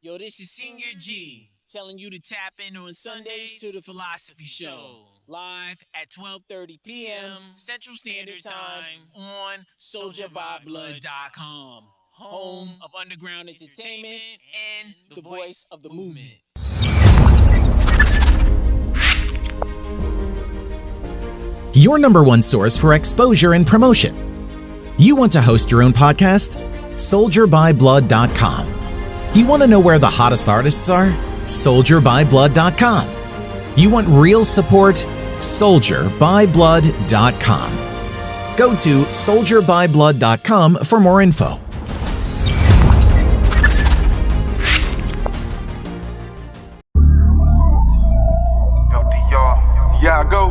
Yo, this is Senior G telling you to tap in on Sundays to the Philosopee Show. Live at 12:30 p.m. Central Standard Time on SoldierByBlood.com. Home of underground entertainment and the voice of the movement. Your number one source for exposure and promotion. You want to host your own podcast? SoldierByBlood.com. You want to know where the hottest artists are? SoldierByBlood.com. You want real support? SoldierByBlood.com. Go to SoldierByBlood.com for more info. Yeah, I go.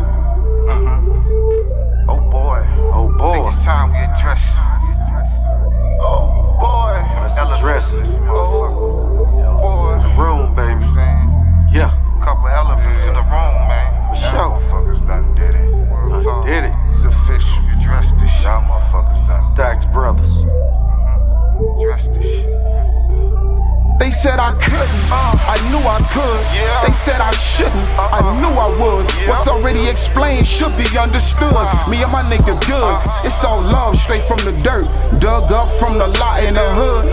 Oh boy. Oh boy. Think it's time we address. Oh boy. Let's address this motherfucker. Boy. In the room, baby. Yeah. Couple elephants in the room, man. For sure. Motherfuckers done did it. Done did it. It's official. You address this shit. Y'all motherfuckers done. Stacks Brothers. Address this shit. They said I couldn't, I knew I could. Yeah. They said I shouldn't, I knew I would. Yeah. What's already explained should be understood. Me and my nigga good, it's all love straight from the dirt. Dug up from the lot in the hood.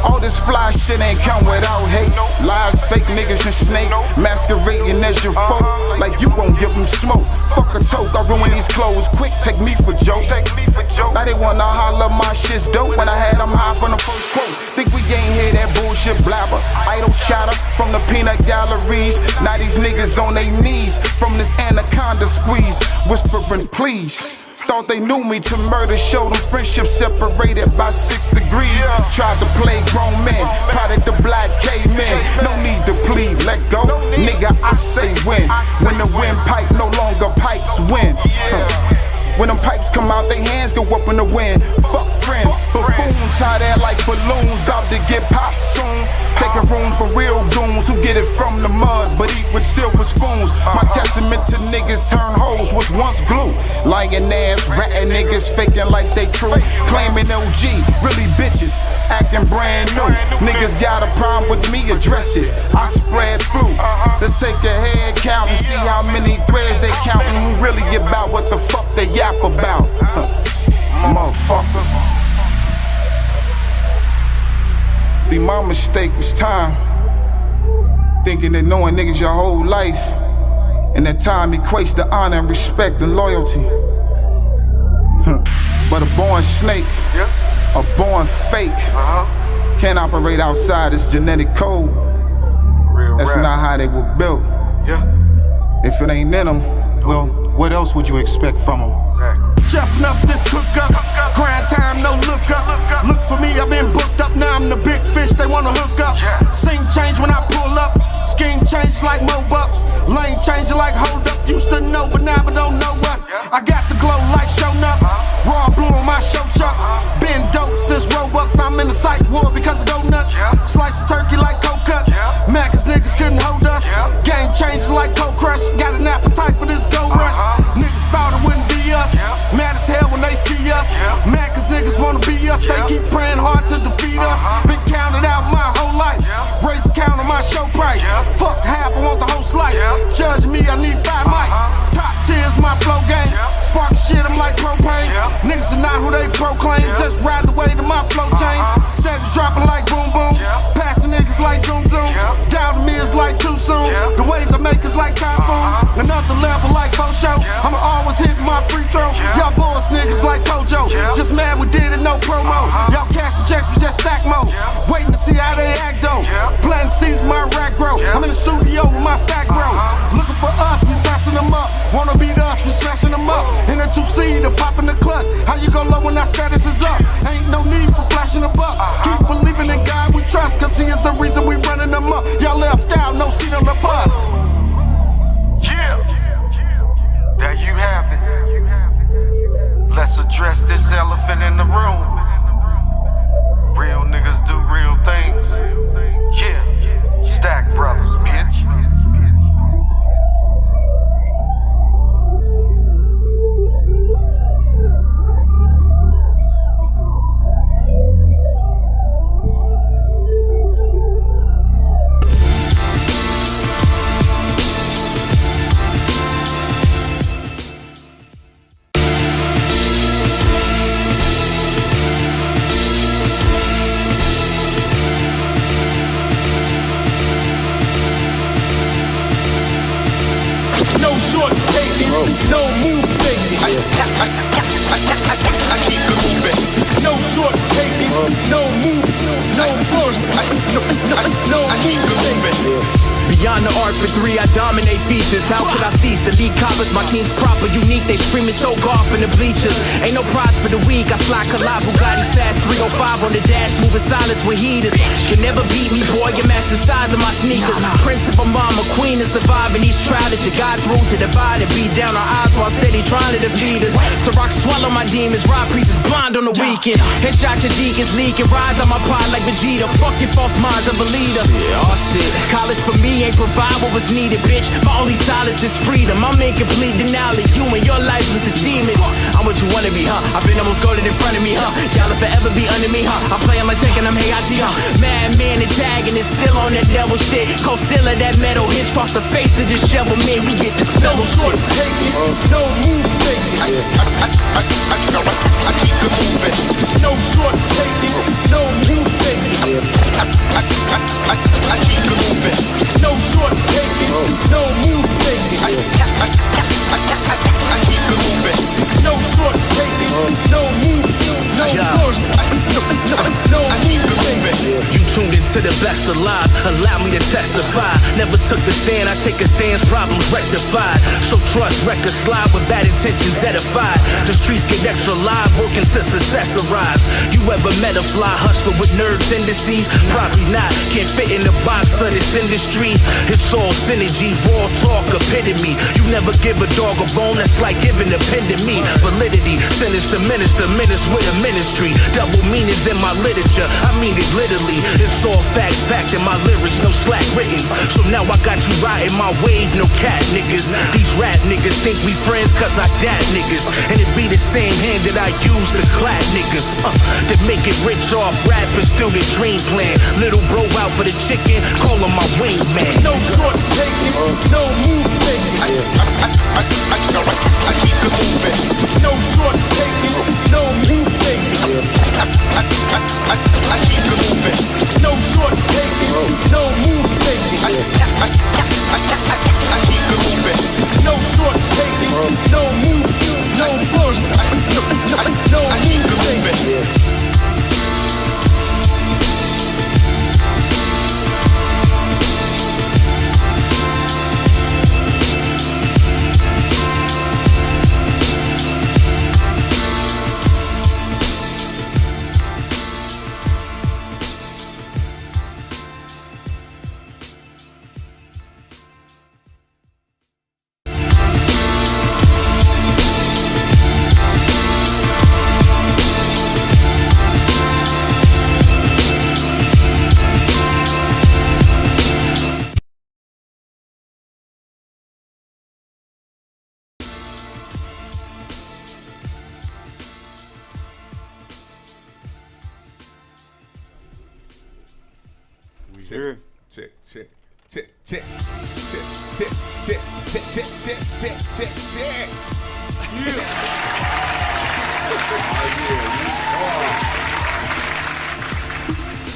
All this fly shit ain't come without hate. Lies, fake niggas and snakes, masquerading as your folk. Like you won't give them smoke. Fuck a toke, I ruin these clothes quick, take me for joke. Now they wanna holler my shit's dope. When I had them high from the first quote. Think we ain't hear that bullshit blabber, idle chatter from the peanut galleries. Now these niggas on their knees from this anaconda squeeze, whispering please. Thought they knew me to murder, show them friendship separated by 6 degrees. Tried to play grown men, product of black cavemen. No need to plead, let go, nigga I say when. When the windpipe no longer pipes win. When them pipes come out, they hands go up in the wind. Fuck friends, buffoons hot air like balloons, about to get popped soon. Take a room for real goons who get it from the mud, but eat with silver spoons. My testament to niggas turn hoes was once glue. Lying ass, ratting niggas faking like they true. Claiming OG, really bitches, acting brand new. Niggas got a problem with me, address it. I spread through. Let's take a head count and see how many threads they countin'. Who really about what the fuck they yap about? Motherfucker. See, my mistake was time. Thinking that knowing niggas your whole life, and that time equates to honor and respect and loyalty. But a born snake, a born fake, can't operate outside its genetic code. That's not how they were built. If it ain't in them, well, what else would you expect from them? Chefing up this cook up, grind time, no look up. Look for me, I've been booked up, now I'm the big fish, they wanna hook up. Scene change when I pull up, scheme changes like Mobucks. Lane changes like hold up, used to know but now I don't know us. I got the glow like shown up, raw blue on my show chucks. Been dope since Robux, I'm in the psych ward because of go nuts. Slice of turkey like cold cuts, Macca's niggas couldn't hold us. Game changes like cold crush, got an appetite for this gold rush. Niggas thought it wouldn't be us, mad as hell when they see us. Mad cause niggas wanna be us, they keep praying hard to defeat us. Been counted out my whole life, raise the count on my show price. Fuck half, I want the whole slice. Judge me, I need 5 mics. Top tiers, my flow game. Spark shit, I'm like propane. Niggas are not who they proclaim, just ride the way to my flow chains. Steady dropping like boom boom, passing niggas like zoom zoom. Doubting me is like too soon, the ways I make is like typhoon. Another level like faux show, I'ma always hit my free throw. Y'all boys niggas like Kojo, just mad we did it, no promo. Y'all cash the checks, we just stack mode. Waiting to see how they act though. Planting seeds, my rack grow. I'm in the studio with my stack grow. Looking for us, we passing them up. Wanna beat us, we smashing them up. In a 2-seater, popping the clutch. How you go low when our status is up? Ain't no need for flashing a buck. Keep believing in God we trust, cause he is the reason we running them up. Y'all left out, no seat on the bus. Yeah, there you have it. Let's address this elephant in the room. Real niggas do real things. Yeah, Stack Brothers, bitch. for 3, I dominate features. How could I cease? The lead coppers, my team's proper, unique. They screaming so golf in the bleachers. Ain't no prize for the weak. I slide collide Bugatti's fast 305 on the dash, moving silence with heaters. Can never beat me, boy. You match the size of my sneakers. Prince of a mama, queen of surviving each trial that you got through to divide and beat down our odds while steady trying to defeat us. So rock swallow my demons, rob preachers blind on the weekend. Headshot your deacons leaking, rides on my pod like Vegeta. Fuck your false minds of a leader. Yeah, oh shit. College for me ain't provide what was needed, bitch. My only silence is freedom. I'm in complete denial of you and your lifeless achievements. I'm what you wanna be, huh? I've been almost golden in front of me, huh? Y'all'll forever be under me, huh? I'm playing like Tekken, I'm Heihachi, huh? Madman antagonist, still on that devil shit. Cold still of that metal hits, cross the face of this shovel, man. We get this fellowship. No move, baby. I keep it moving. No shorts taking, no move, baby. I keep it moving. No shorts taking, no move, baby. I keep it moving. No shorts taking, no move, no shorts. No move, baby. You tuned into the best alive, allow me to testify. Never took the stand, I take a stance, problems rectified. So trust, records slide with bad intentions edified. The streets get extra live, working to success arrives. You ever met a fly hustler with nerd tendencies? Probably not, can't fit in the box of this industry. It's all synergy, raw talk, epitome. You never give a dog a bone, that's like giving a pen to me. Validity, sinister minister, menace with a ministry. Double meanings in my literature, I mean it literally. It's all facts packed in my lyrics, no slack writtens. So now I got you riding my wave, no cat niggas. These rap niggas think we friends cause I dad niggas. And it be the same hand that I use to clap niggas. To make it rich off rappers, still the dream plan. Little bro out for the chicken, call him my wingman. No shorts taking, no move, baby. I keep it moving. No shorts taking, no move, baby. I keep it moving. No shorts taking, no move, baby. I keep it moving. No shorts taking, no move, no push. No move, baby. Check, check, check, check, check, check, check, check, check, check, check, check, check, check. Yeah.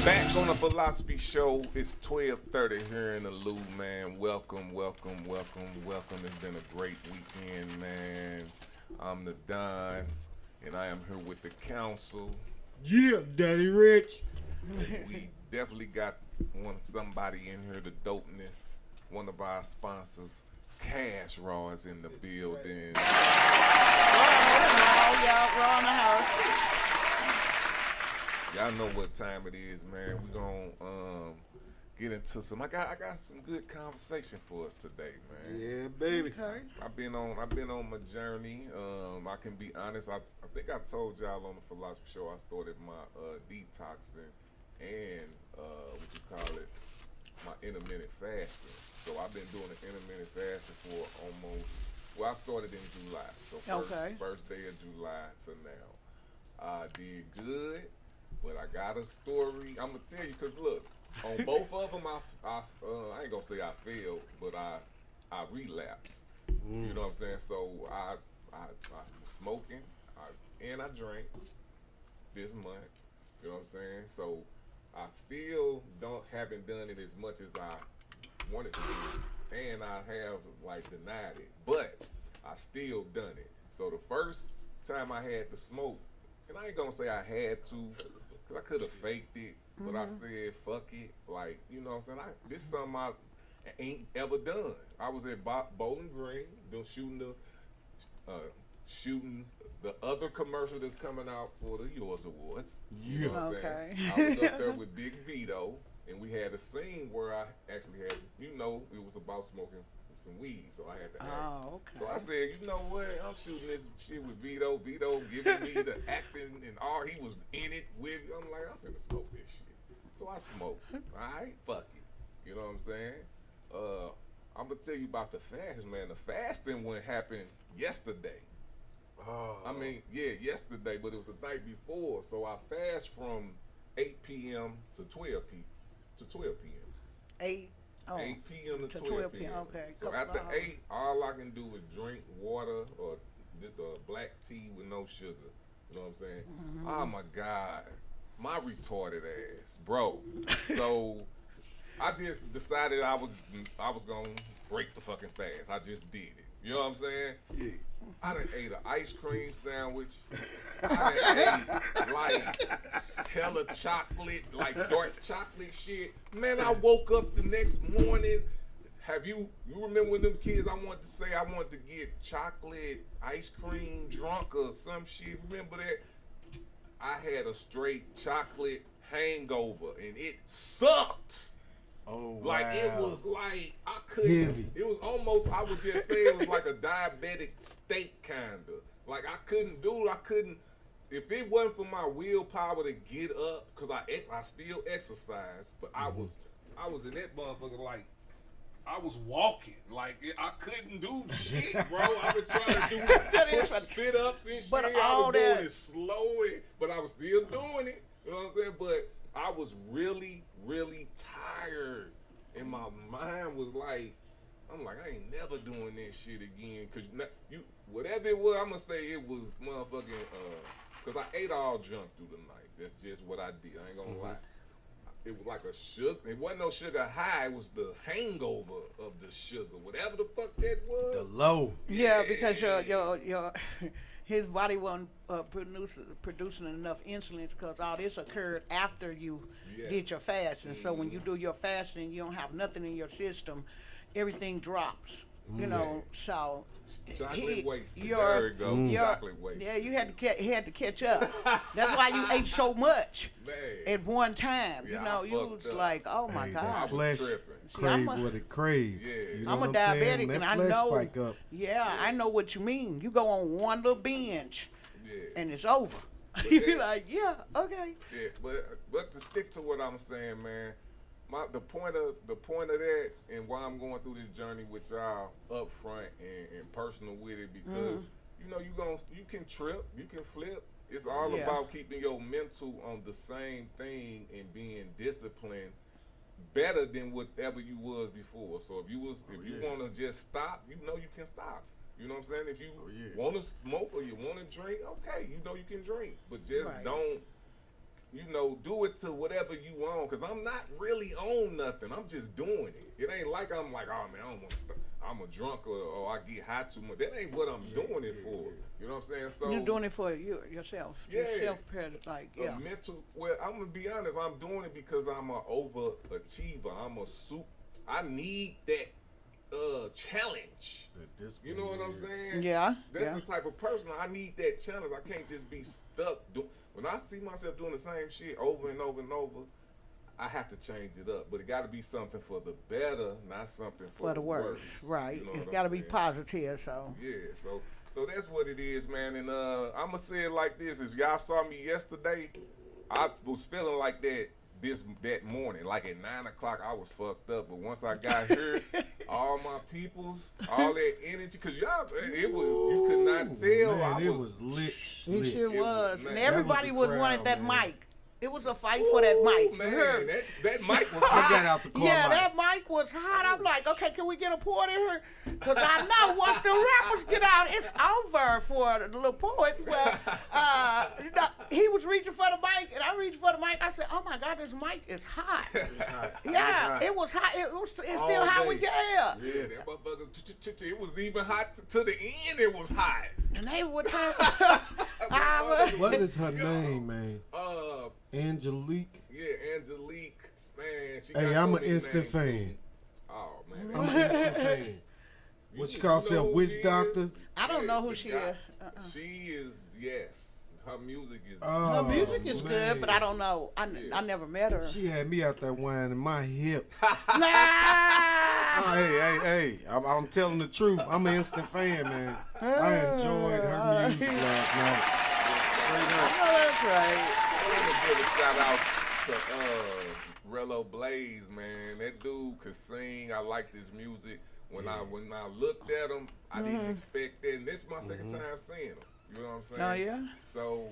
Back on the Philosophy Show. It's 12:30 here in the Lou, man. Welcome, welcome, welcome, welcome. It's been a great weekend, man. I'm the Don, and I am here with the council. Yeah, Daddy Rich. We definitely got somebody in here, the dopeness. One of our sponsors, Cash Raw, is in the building. Y'all know what time it is, man. We gonna get into some. I got some good conversation for us today, man. Yeah, baby. Okay. I've been on my journey. I can be honest. I think I told y'all on the Philosophy Show I started my detoxing and what you call it, my intermittent fasting. So I've been doing an intermittent fasting for almost. Well, I started in July. So first day of July to now. I did good, but I got a story. I'm gonna tell you, cause look, on both of them, I ain't gonna say I failed, but I relapsed. You know what I'm saying? So I was smoking, and I drank this month. You know what I'm saying? So I still haven't done it as much as I wanted to do, and I have denied it, but I still done it. So the first time I had to smoke, and I ain't gonna say I had to, cause I could have faked it, but I said fuck it, you know what I'm saying? This is something ain't ever done. I was at Bowling Green, shooting the other commercial that's coming out for the Yours Awards. You know what I'm saying? I was up there with Big Vito, and we had a scene where I actually had, it was about smoking some weed, so I had to act. Oh, okay. So I said, you know what? I'm shooting this shit with Vito. Vito giving me the acting and all. He was in it with. I'm like, I'm finna smoke this shit. So I smoked. All right, fuck it. You know what I'm saying? I'm gonna tell you about the fast, man. The fasting one happened yesterday. Oh. I mean, yeah, yesterday, but it was the night before. So I fast from 8 p.m. to 12 p.m. 8 p.m. to 12 p.m. Okay. So after 8, all I can do is drink water or the black tea with no sugar. You know what I'm saying? Mm-hmm. Oh my God, my retarded ass, bro. So I just decided I was gonna break the fucking fast. I just did it. You know what I'm saying? Yeah. I done ate an ice cream sandwich. I done ate like hella chocolate, like dark chocolate shit. Man, I woke up the next morning. You remember when them kids I wanted to say I wanted to get chocolate ice cream drunk or some shit? Remember that? I had a straight chocolate hangover and it sucked. Oh, wow. Like it was like I couldn't. Heavy. It was almost. I would just say it was like a diabetic state kinda. Like I couldn't. If it wasn't for my willpower to get up, cause I still exercise, but I was in that motherfucker like I was walking. Like I couldn't do shit, bro. I was trying to do sit ups and shit. But I was doing it slowly, but I was still doing it. You know what I'm saying? But I was really, really tired, and my mind was like, I'm like, I ain't never doing this shit again. Cause whatever it was, I'm gonna say it was motherfucking. Cause I ate all junk through the night. That's just what I did. I ain't gonna lie. It was like a sugar. It wasn't no sugar high. It was the hangover of the sugar, whatever the fuck that was. The low. Yeah, because your his body wasn't producing enough insulin because all this occurred after you did your fasting. So when you do your fasting, you don't have nothing in your system. Everything drops. You know, so chocolate waste. There it goes. Chocolate waste. Yeah, he had to catch up. That's why you ate so much at one time. Yeah, you know, you was up. like, oh my God. Flesh crave what it crave. Yeah. You know I'm a what I'm saying? diabetic, and That I flesh know. spike up. Yeah, I know what you mean. You go on one little binge, Yeah. and it's over. You're like, yeah, okay. Yeah, but to stick to what I'm saying, man, the point of that and why I'm going through this journey with y'all up front and personal with it, because you can trip, you can flip. It's all about keeping your mental on the same thing and being disciplined better than whatever you was before. So if you want to just stop, you can stop. You know what I'm saying? If you want to smoke or you want to drink, okay, you can drink, but just don't. Do it to whatever you want, because I'm not really on nothing. I'm just doing it. It ain't like I'm like, oh man, I don't want to stop. I'm a drunk or I get high too much. That ain't what I'm doing it for. You know what I'm saying? So You're doing it for yourself. Yeah. Mental. Well, I'm gonna be honest. I'm doing it because I'm an overachiever. I need that challenge. You know what I'm saying? Yeah. That's the type of person I need. That challenge. I can't just be stuck. When I see myself doing the same shit over and over and over, I have to change it up. But it got to be something for the better, not something for the worse. Right. You know It's got to be positive. So. Yeah. So that's what it is, man. And I'm gonna say it like this: if y'all saw me yesterday, I was feeling like that morning, like at 9 o'clock, I was fucked up. But once I got here, all my peoples, all that energy, cause y'all, you could not tell. Man, it was lit. It sure was. Man, And everybody was wanting that man. mic. It was a fight for that mic. Man, You heard? that mic was hot. Get out the car. Yeah, mic. that mic was hot. I'm like, okay, can we get a pour in here? Because I know once the rappers get out, it's over for the little poets. Well, he was reaching for the mic, and I reached for the mic. I said, oh my God, this mic is hot. It's hot. Yeah, it was hot. It's still hot with Yeah, that motherfucker, it was even hot to the end. It was hot. And they were trying. What is her name, man? Angelique. Yeah, Angelique. Man, she Hey, got I'm so an many instant names. fan. Oh man, man. I'm an instant fan. What you call yourself, know witch who he doctor? is? I don't know who the she guy- is. She is, yes. Her music is. Her music is man. good, but I don't know. I never met her. She had me out there whining my hip. Nah. Hey, I'm telling the truth. I'm an instant fan, man. I enjoyed her music last night. Straight up. Oh, that's right. I want to give a shout out to Rello Blaze, man. That dude could sing. I like his music. When I looked at him, I didn't expect that. And this is my second time seeing him. You know what I'm saying? Oh, yeah? So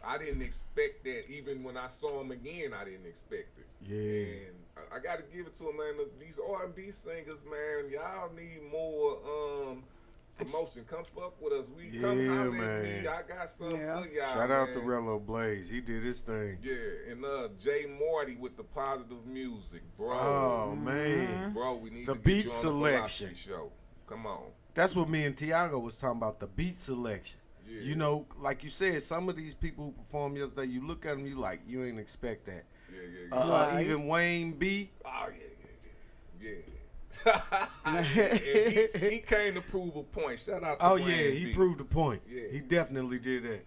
I didn't expect that. Even when I saw him again, I didn't expect it. Yeah. And I got to give it to him, man. These R&B singers, man, y'all need more promotion. Come fuck with us. We come holler at me. I got something for y'all. Shout out to man. Rello Blaze. He did his thing. Yeah, and Jay Morty with the positive music, bro. Oh, man. Bro, we need The to get beat you on selection. The Philosophy Show. Come on. That's what me and Tiago was talking about, the beat selection. Yeah. You know, like you said, some of these people who performed yesterday, you look at them, you like, you ain't expect that. Yeah. Even Wayne B. Oh, yeah. he came to prove a point. Shout out to Wayne B. He proved the point. Yeah. He definitely did that.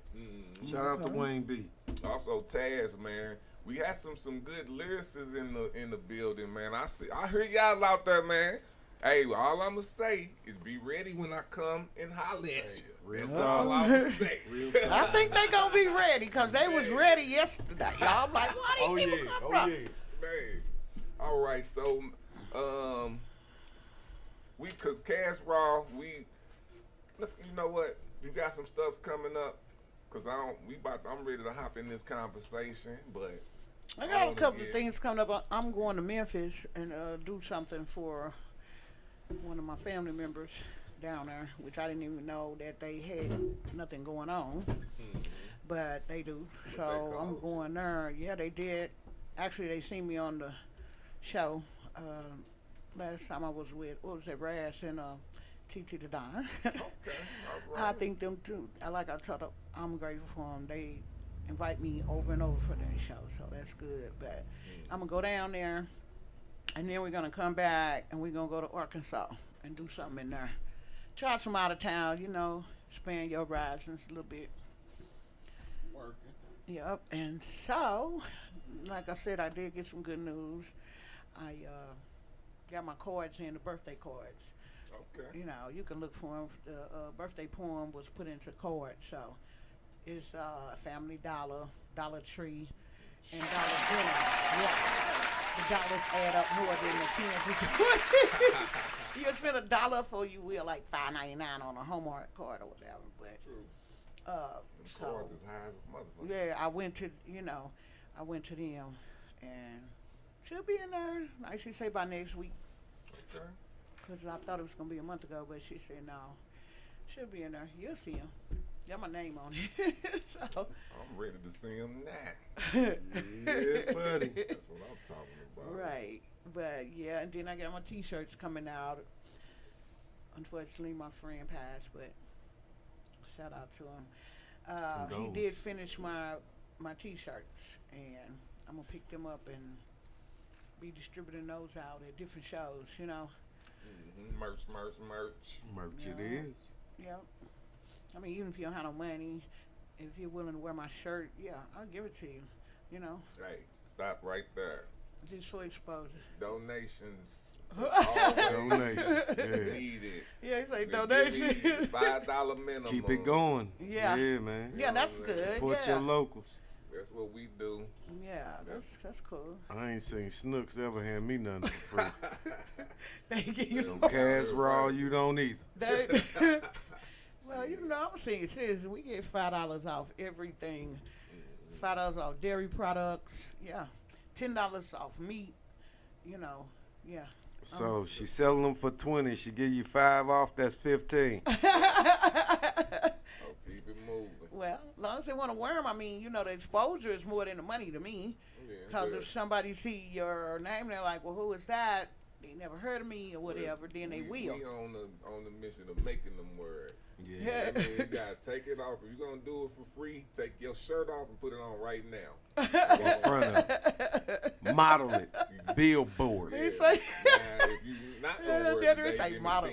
Shout out to Wayne B. Also, Taz, man. We had some good lyricists in the building, man. I hear y'all out there, man. Hey, all I'ma say is be ready when I come and holler at you. That's all I'ma say. I think they gonna be ready because they was ready yesterday. Y'all like, where these people come from? Man. All right, so cause Cash Raw, you know what? You got some stuff coming up. Cause I'm ready to hop in this conversation, but I got a couple of things coming up. I'm going to Memphis and do something for one of my family members down there, which I didn't even know that they had nothing going on, but they do. So I'm going there. Yeah, they did. Actually, they seen me on the show last time I was with, what was it, Raz and TT the Don. okay, all right. I think them too. Like I told them, I'm grateful for them. They invite me over and over for their show, so that's good. But I'm gonna go down there, and then we're gonna come back, and we're gonna go to Arkansas and do something in there. Try some out of town, you know, expand your horizons a little bit. Working. Yep. And so, like I said, I did get some good news. I got my cards in, the birthday cards. Okay. You know, you can look for them. The birthday poem was put into cards, so it's Family Dollar, Dollar Tree, and Dollar General. Yeah, the dollars add up more than the 10s. You spend $1 for you will like $5.99 on a Hallmark card or whatever. But True. so Cards as high as a motherfucker. yeah, I went to them, and she'll be in there. I should say by next week. Okay. Because I thought it was going to be a month ago, but she said no. She'll be in there. You'll see him. Got my name on it. So I'm ready to see him now. Yeah, buddy. That's what I'm talking about. right. But yeah, and then I got my T-shirts coming out. Unfortunately, my friend passed, but shout out to him. He did finish my T-shirts, and I'm going to pick them up and be distributing those out at different shows, you know. Merch. Merch Yeah. it is. Yep. I mean, even if you don't have no money, if you're willing to wear my shirt, yeah, I'll give it to you. You know, Hey, stop right there. just for exposure. Donations. Always Donations. Yeah. needed. Yeah, it's like We donation. give you $5 minimum. Keep it going. Yeah. Yeah, man. Yeah, that's good. Support yeah. your locals. That's what we do. Yeah, that's cool. I ain't seen Snooks ever hand me nothing for free. Thank you. So Cash Raw, you don't either. Well, you know, I'm saying seriously, we get $5 off everything. $5 off dairy products. Yeah. $10 off meat. You know, yeah. So she selling them for 20. She give you 5 off. That's 15. Oh, keep it moving. Well, as long as they want to wear them, I mean, you know, the exposure is more than the money to me. Because if somebody see your name, they're like, well, who is that? They never heard of me or whatever, then they will. We on the mission of making them wear it. Yeah. I mean, you gotta take it off. If you're gonna do it for free, take your shirt off and put it on right now. In front of it. Model it. You Billboard. He say, Now, if you not gonna work there today, is a give me model.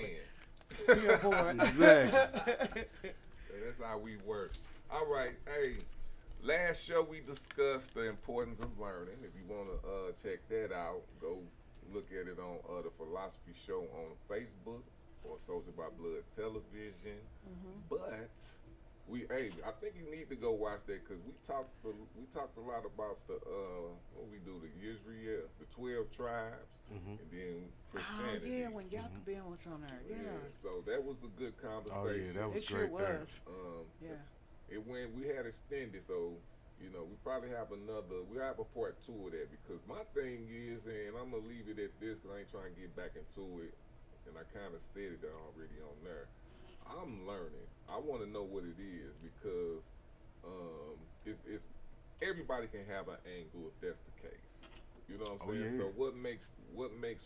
10. Billboard. Exactly. That's how we work. All right, hey. Last show we discussed the importance of learning. If you want to check that out, go look at it on the Philosophy Show on Facebook or Soldier by Blood Television. But I think you need to go watch that because we talked a lot about the what we do, the Israel, the 12 tribes, and then Christianity. Oh yeah, when Jacobian was on there. Yeah. So that was a good conversation. Oh yeah, that was It great. sure was. Yeah. It when we had extended, so we probably have we have a part 2 of that because my thing is, and I'm gonna leave it at this because I ain't trying to get back into it, and I kind of said it already on there. I'm learning. I want to know what it is because it's everybody can have an angle if that's the case. You know what I'm saying? Yeah. So what makes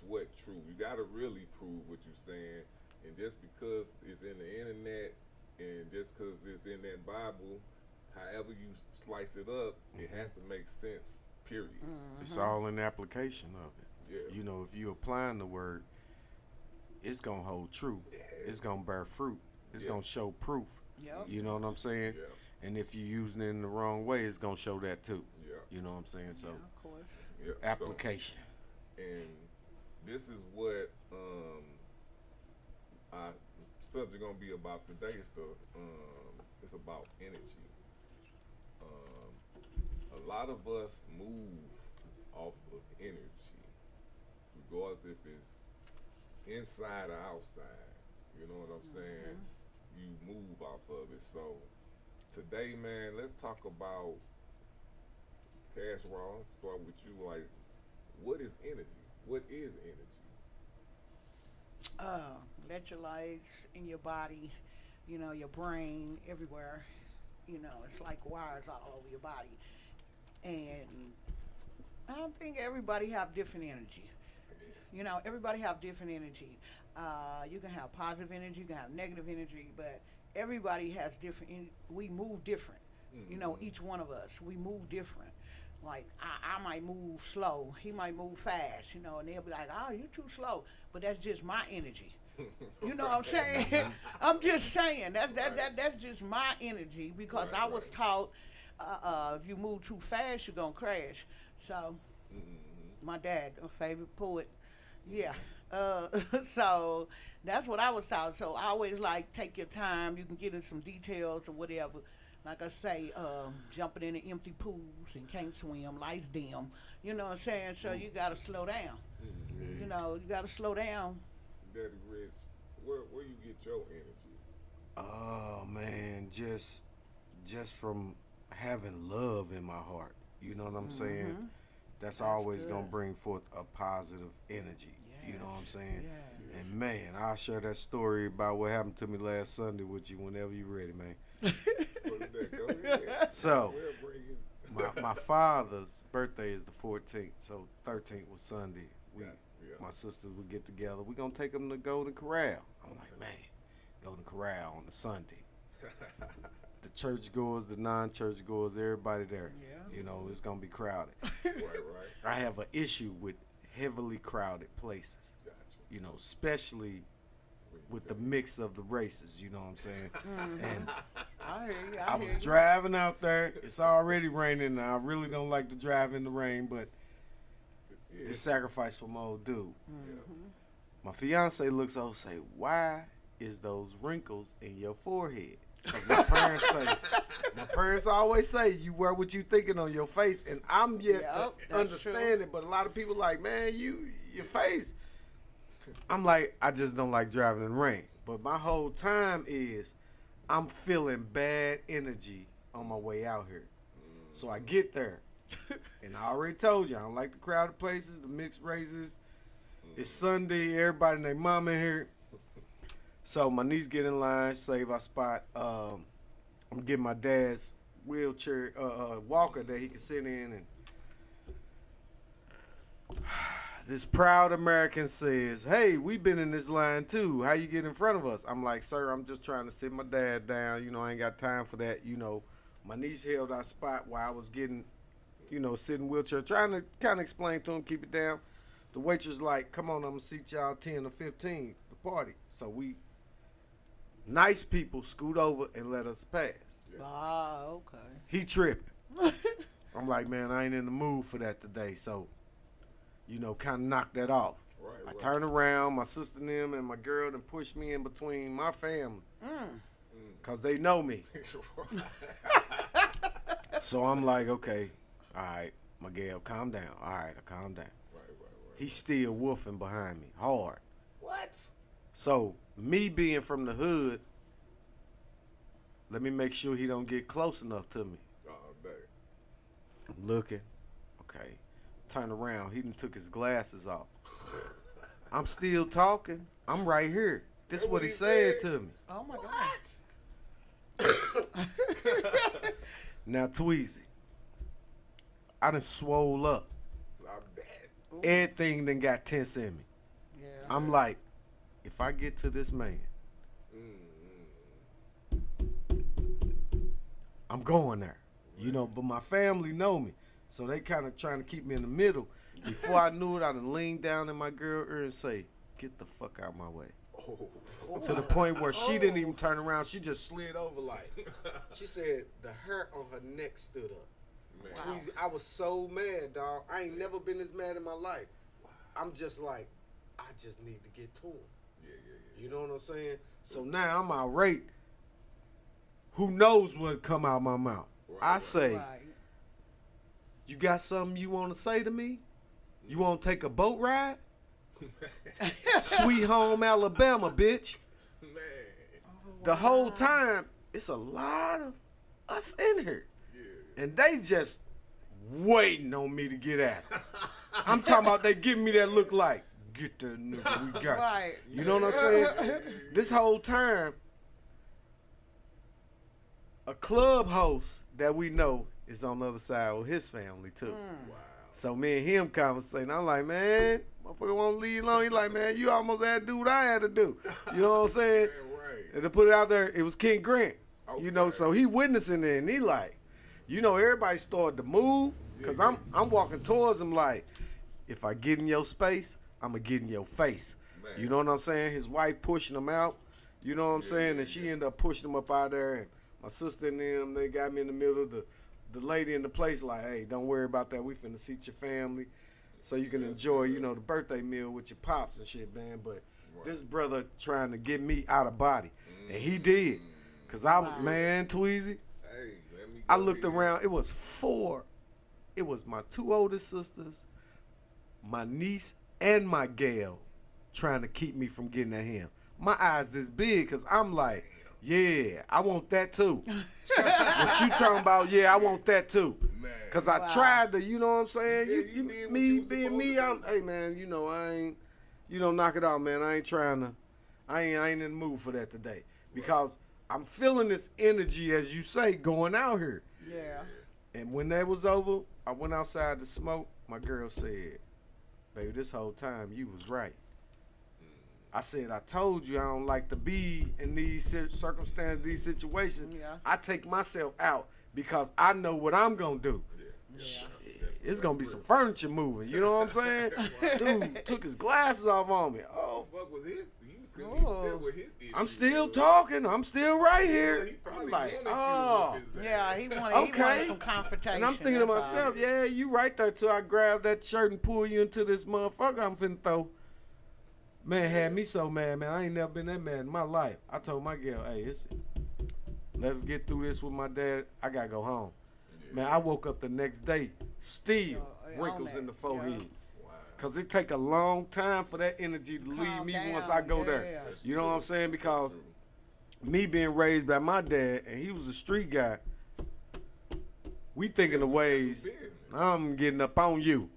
what true? You got to really prove what you're saying, and just because it's in the internet and just because it's in that Bible, however you slice it up, it has to make sense. Period. It's all in the application of it. Yeah. If you applying the word, it's gonna hold true. It's gonna bear fruit. It's gonna show proof. Yep. You know what I'm saying? Yeah. And if you're using it in the wrong way, it's gonna show that too. Yeah. You know what I'm saying? So Yeah, of course. Yeah. application. So, and this is what our subject gonna be about today. It's about energy. A lot of us move off of energy, regardless if it's inside or outside. You know what I'm saying? You move off of it. So today, man, let's talk about Cash Raw. Let's start with you. Like, what is energy? What is energy? Electrolytes in your body, your brain, everywhere. It's like wires all over your body. And I don't think everybody have different energy. Everybody have different energy. You can have positive energy, you can have negative energy, but everybody has different. We move different. Each one of us, we move different. Like I might move slow, he might move fast. And they'll be like, "Oh, you too slow," but that's just my energy. You know what I'm saying? I'm just saying that's just my energy because I was taught if you move too fast, you're gonna crash. So, my dad, a favorite poet, yeah. So that's what I was taught. So I always take your time. You can get in some details or whatever. Like I say, jumping in the empty pools and can't swim, lights dim. You know what I'm saying? So you gotta slow down. You gotta slow down. Daddy Rich, where you get your energy? Oh man, just from having love in my heart. You know what I'm saying? That's always good. gonna bring forth a positive energy. You know what I'm saying? Yeah. And man, I'll share that story about what happened to me last Sunday with you whenever you're ready, man. Go ahead. So, my father's birthday is the 14th, so 13th was Sunday. My sisters would get together. We're going to take them to Golden Corral. I'm like, man, Golden Corral on the Sunday. The churchgoers, the non-churchgoers, everybody there. Yeah. It's going to be crowded. Right. I have an issue with heavily crowded places. Gotcha. Especially with the mix of the races, you know what I'm saying? And I hear you. I was driving out there. It's already raining, and I really don't like to drive in the rain, but this sacrifice for my old dude. My fiance looks over and say, "Why is those wrinkles in your forehead?" Because my parents always say, "You wear what you thinking on your face," and I'm yet to understand it. But a lot of people like, "Man, your face." I'm like, I just don't like driving in the rain. But my whole time is, I'm feeling bad energy on my way out here. So I get there, and I already told you, I don't like the crowded places, the mixed races. It's Sunday, everybody and their mama in here. So my niece get in line, save our spot. I'm getting my dad's wheelchair, walker that he can sit in, and this proud American says, "Hey, we've been in this line too. How you get in front of us?" I'm like, "Sir, I'm just trying to sit my dad down. I ain't got time for that." My niece held our spot while I was getting, sitting wheelchair, trying to kind of explain to him, keep it down. the waitress like, come on, I'm gonna seat y'all 10 or 15 the party. So we nice people scoot over and let us pass. Ah, okay. He tripping. I'm like, man, I ain't in the mood for that today. So, kind of knock that off. I turn around, my sister and them and my girl done pushed me in between my family. Because they know me. So I'm like, okay, all right, Miguel, calm down. All right, I calm down. He's still woofing behind me, hard. What? So, me being from the hood, let me make sure he don't get close enough to me. Oh, dang. I'm looking. Okay. Turn around. He done took his glasses off. I'm still talking. I'm right here. This is what he said to me. Oh my God. Now, Tweezy, I done swole up. I bet. Everything done got tense in me. Yeah. I'm like, if I get to this man, I'm going there. But my family know me. So they kind of trying to keep me in the middle. Before I knew it, I done leaned down in my girl ear and say, get the fuck out my way. To the point where she didn't even turn around. She just slid over like. She said the hair on her neck stood up. Man. Tweezy, I was so mad, dog. I ain't never been this mad in my life. I'm just like, I just need to get to him. Yeah. You know what I'm saying? So now I'm irate. Who knows what come out my mouth? I say, Right. you got something you want to say to me? You want to take a boat ride? Sweet home Alabama, bitch. Man. The whole time, it's a lot of us in here. And they just waiting on me to get at it. I'm talking about they giving me that look like, get that nigga, we got Right. you. You know what I'm saying? This whole time, a club host that we know is on the other side with his family too. Wow. So me and him conversating. I'm like, man, motherfucker won't leave alone. He like, man, you almost had to do what I had to do. You know what I'm saying? Right. And to put it out there, it was King Grant. Okay. So he witnessing it and he like, everybody started to move. Cause I'm walking towards him like, if I get in your space, I'ma get in your face. Man. You know what I'm saying? His wife pushing him out. You know what I'm saying? And she ended up pushing him up out there. And my sister and them, they got me in the middle. The lady in the place like, hey, don't worry about that. We finna seat your family so you can enjoy, the birthday meal with your pops and shit, man. But this brother trying to get me out of body. And he did. Cause man, Tweezy, Hey, let me I go looked here. around. It was 4. It was my 2 oldest sisters, my niece, and my gal trying to keep me from getting at him. My eyes this big because I'm like, yeah, I want that too. What you talking about? Yeah, I want that too. Man. Because I tried to, you know what I'm saying? Yeah, you did what you was being supposed me, to do. hey man, I ain't, knock it out, man. I ain't trying to, I ain't in the mood for that today. Because I'm feeling this energy, as you say, going out here. Yeah. And when that was over, I went outside to smoke. My girl said, baby, this whole time you was right. I said, I told you I don't like to be in these circumstances, these situations. Yeah. I take myself out because I know what I'm going to do. Yeah. It's going to be some furniture moving. You know what I'm saying? Dude took his glasses off on me. Oh, What was his? You couldn't even deal with his issue. I'm still talking. I'm still right Yeah, here. he probably I'm like, wanted you to oh. whoop his ass. Yeah, he wanted Okay. some confrontation. And I'm thinking to that's all. myself, yeah, you right there till I grab that shirt and pull you into this motherfucker I'm finna throw. Man, had me so mad, man. I ain't never been that mad in my life. I told my girl, hey, let's get through this with my dad. I gotta go home. Man, I woke up the next day, still wrinkles in the forehead. Cause it take a long time for that energy to leave Calm me down, once I go yeah. there. You know what I'm saying? Because me being raised by my dad, and he was a street guy, we thinking of ways, I'm getting up on you.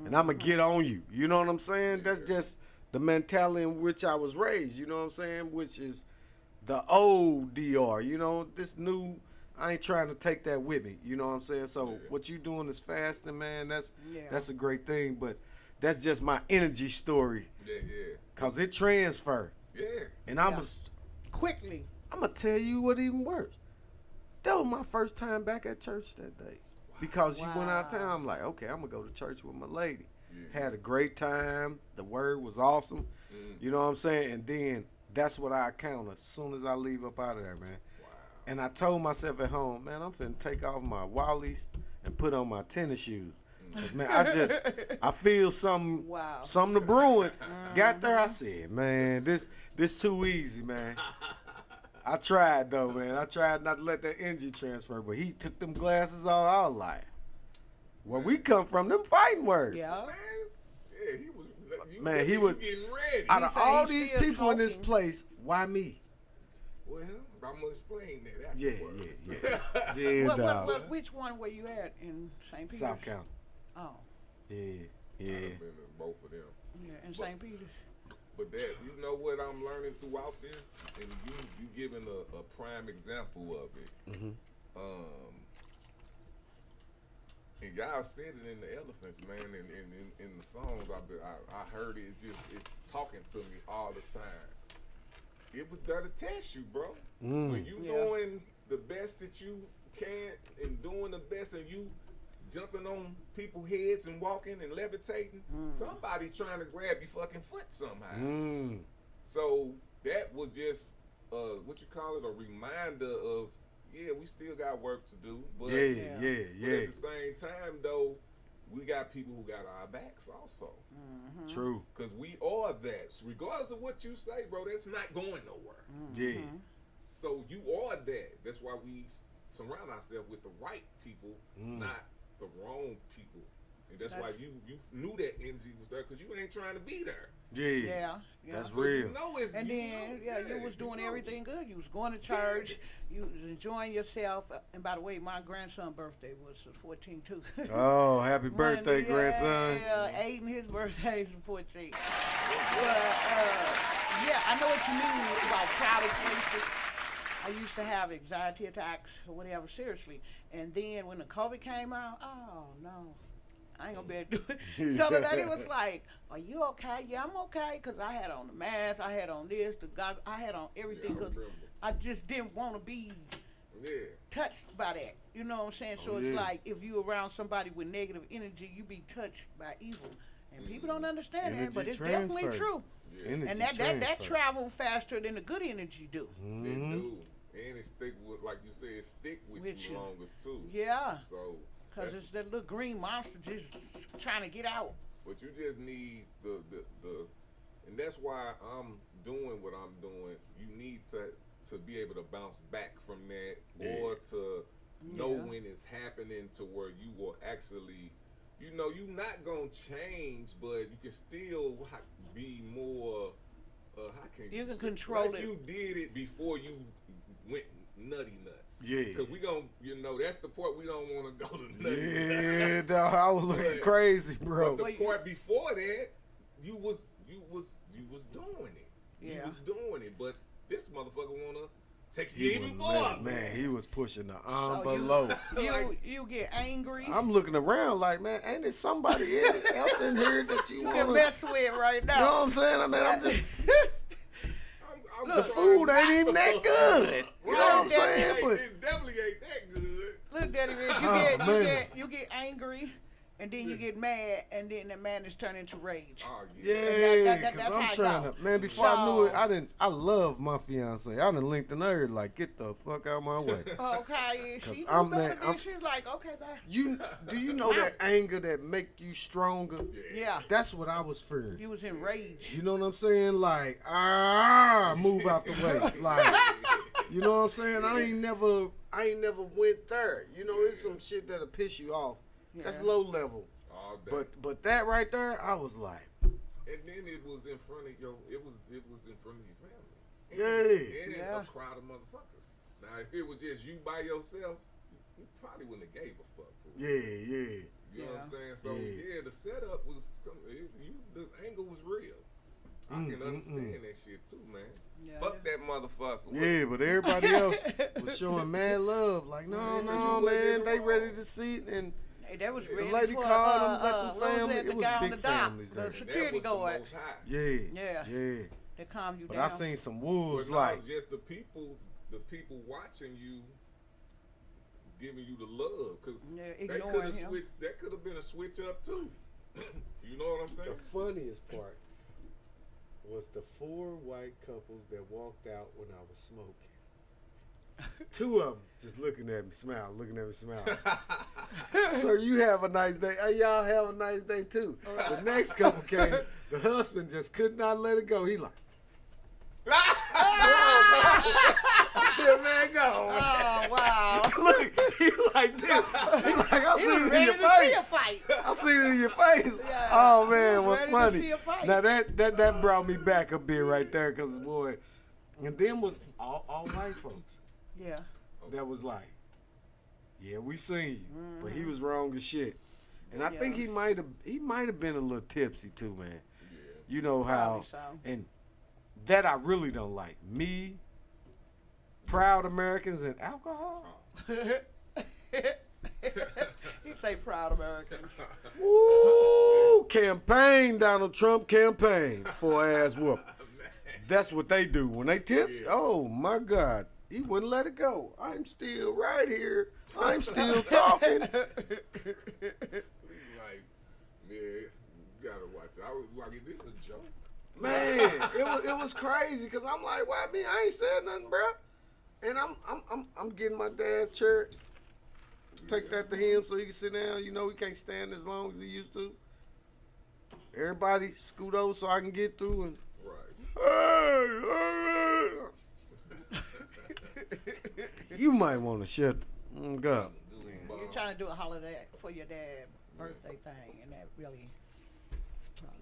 And I'm going to get on you. You know what I'm saying? That's just the mentality in which I was raised, you know what I'm saying? Which is the old DR. You know, this new, I ain't trying to take that with me. You know what I'm saying? So what you doing is fasting, man. That's a great thing. But that's just my energy story. Yeah. Because it transferred. Yeah. And I was, Quickly. I'm going to tell you what even worse. That was my first time back at church that day. Because you went out of town, I'm like, okay, I'm going to go to church with my lady. Yeah. had a great time. The word was awesome. You know what I'm saying? And then that's what I encounter as soon as I leave up out of there, man. Wow. And I told myself at home, man, I'm finna take off my Wallies and put on my tennis shoes. Cause man, I feel something to brewing. Got there, I said, man, this too easy, man. I tried though, man. I tried not to let that energy transfer, but he took them glasses off. I was like, where we come from, them fighting words. Yeah. Man, he was getting ready. Out of all these people in this place, why me? Well, I'm gonna explain that. Yeah. Yeah, dog. Which one were you at in St. Peter's? South County. Oh. Yeah. I've been to both of them. Yeah, in St. Peter's. But that, you know what I'm learning throughout this, and you giving a prime example of it. And y'all said it in the Elephants, man, and in the songs I heard it. It's talking to me all the time. It was there to test you, bro. When you doing the best that you can and doing the best, and you jumping on people's heads and walking and levitating, somebody trying to grab your fucking foot somehow. So that was just what you call it, a reminder of, we still got work to do. But, but at the same time, though, we got people who got our backs also. True. Because we are that. So regardless of what you say, bro, that's not going nowhere. Yeah. So you are that. That's why we surround ourselves with the right people, not the wrong people. And that's why you knew that energy was there, because you ain't trying to be there. Yeah. That's so real. You know it's, and then, you was doing everything good. You was going to church. You was enjoying yourself. And by the way, my grandson's birthday was 14 too. Oh, happy birthday, grandson. Yeah, Aiden, his birthday is 14. But, I know what you mean about crowded places. I used to have anxiety attacks or whatever, seriously. And then when the COVID came out, oh, no. I ain't gonna be able to do it. So the lady was like, are you okay? Yeah, I'm okay, because I had on the mask, I had on this, the goggles, I had on everything, because I just didn't want to be touched by that. You know what I'm saying? So it's like, if you around somebody with negative energy, you be touched by evil. And people don't understand that, but it's definitely true. And that travel faster than the good energy do. It do. And it stick with, like you said, it stick with you longer too. Yeah. So because it's that little green monster just trying to get out. But you just need the and that's why I'm doing what I'm doing. You need to be able to bounce back from that, or to know when it's happening, to where you will actually, you're not gonna change, but you can still be more. How can you can control it. You did it before you went nutty nuts. Yeah. Because we gon', that's the part we don't want to go to nutty nuts. Yeah, dog, I was looking crazy, bro. But the part before that, you was doing it. Yeah. You was doing it, but this motherfucker wanna take you even farther. Man, he was pushing the envelope. You get angry. I'm looking around like, man, ain't there somebody else in here that you want to mess with right now? You know what I'm saying? I mean, I'm just. The food ain't even that good. You know what I'm saying? But it definitely ain't that good. Look, Daddy Rich, you get angry, and then you get mad, and then the madness turn into rage. Oh, yeah, because I'm trying to, man, before I knew it, I love my fiance. I done linked in her like, get the fuck out of my way. Okay, Because she's like, okay, bye. Do you know that anger that make you stronger? Yeah. That's what I was fearing. You was enraged. You know what I'm saying? Like, move out the way. Like, you know what I'm saying? I ain't never went there. You know, it's some shit that'll piss you off. Yeah. That's low level. But that right there, I was like. And then it was in front of it was in front of your family. And a crowd of motherfuckers. Now, if it was just you by yourself, you probably wouldn't have gave a fuck for it. Yeah. You know what I'm saying? So the setup was, the angle was real. I can understand that shit too, man. Yeah, fuck that motherfucker. Yeah, but everybody else was showing mad love. Like, no, man, they ready to see it. And that was the lady called them, let them family. It was big families there. The security guard. Yeah. They calm you down. But I seen some wolves just the people watching you, giving you the love, because that could have been a switch up too. You know what I'm saying? The funniest part was the 4 white couples that walked out when I was smoking. 2 of them just looking at me, smile, looking at me, smile. Sir, you have a nice day. Hey, y'all have a nice day too. The next couple came. The husband just could not let it go. He like, I said, man, go. Oh, wow. Look, he like this. He like, I He seen was it in ready your to see a face. fight. I seen it in your face. Yeah. Oh He man, was what's ready to funny? see a fight. Now that brought me back a bit right there, cause boy, and then was all white folks. Yeah. That was like, yeah, we seen you, but he was wrong as shit. And I think he might have been a little tipsy too, man. Yeah. You know how, so. And that I really don't like. Me, proud Americans, and alcohol. He say proud Americans. Woo! Campaign, Donald Trump campaign for ass whoop. That's what they do when they tips. Oh my God, he wouldn't let it go. I'm still right here. I'm still talking. Like, man, you gotta watch it. I was like, is this a joke? Man, it was crazy because I'm like, why me? I ain't said nothing, bro. And I'm getting my dad's chair. Take that to him so he can sit down. You know he can't stand as long as he used to. Everybody scoot over so I can get through and. Right. You might want to shut up. You're trying to do a holiday for your dad's birthday thing, and that really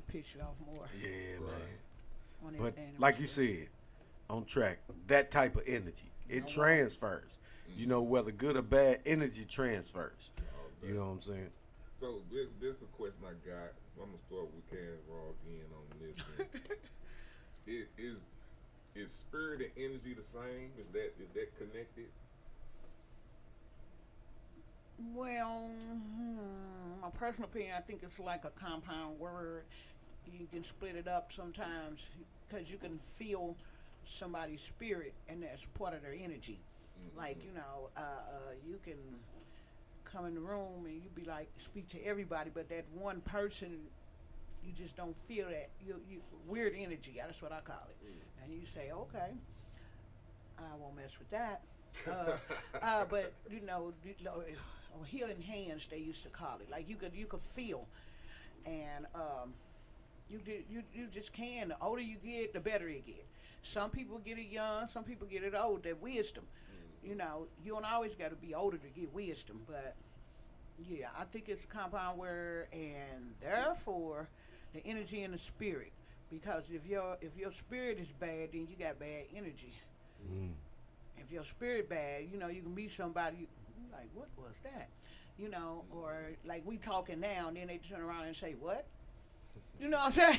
piss you off more. Yeah, man. But like you said, on track, that type of energy, it transfers. You know, whether good or bad, energy transfers. You know what I'm saying? So this is a question I got. I'm gonna start with Kaz Raw again on this one. Is spirit and energy the same? Is that connected? Well, my personal opinion, I think it's like a compound word. You can split it up sometimes because you can feel somebody's spirit, and that's part of their energy. Mm-hmm. Like, you know, you can come in the room and you be like, speak to everybody, but that one person, you just don't feel that. You weird energy, that's what I call it. Mm. And you say, okay, I won't mess with that. But, you know, healing hands, they used to call it. Like, you could feel. And you just can. The older you get, the better you get. Some people get it young, some people get it old. That wisdom. You know, you don't always got to be older to get wisdom, but yeah, I think it's a compound word, and therefore the energy and the spirit. Because if your spirit is bad, then you got bad energy. Mm. If your spirit bad, you know, you can meet somebody like, what was that? You know, or like we talking now, and then they turn around and say, what? You know what I'm saying?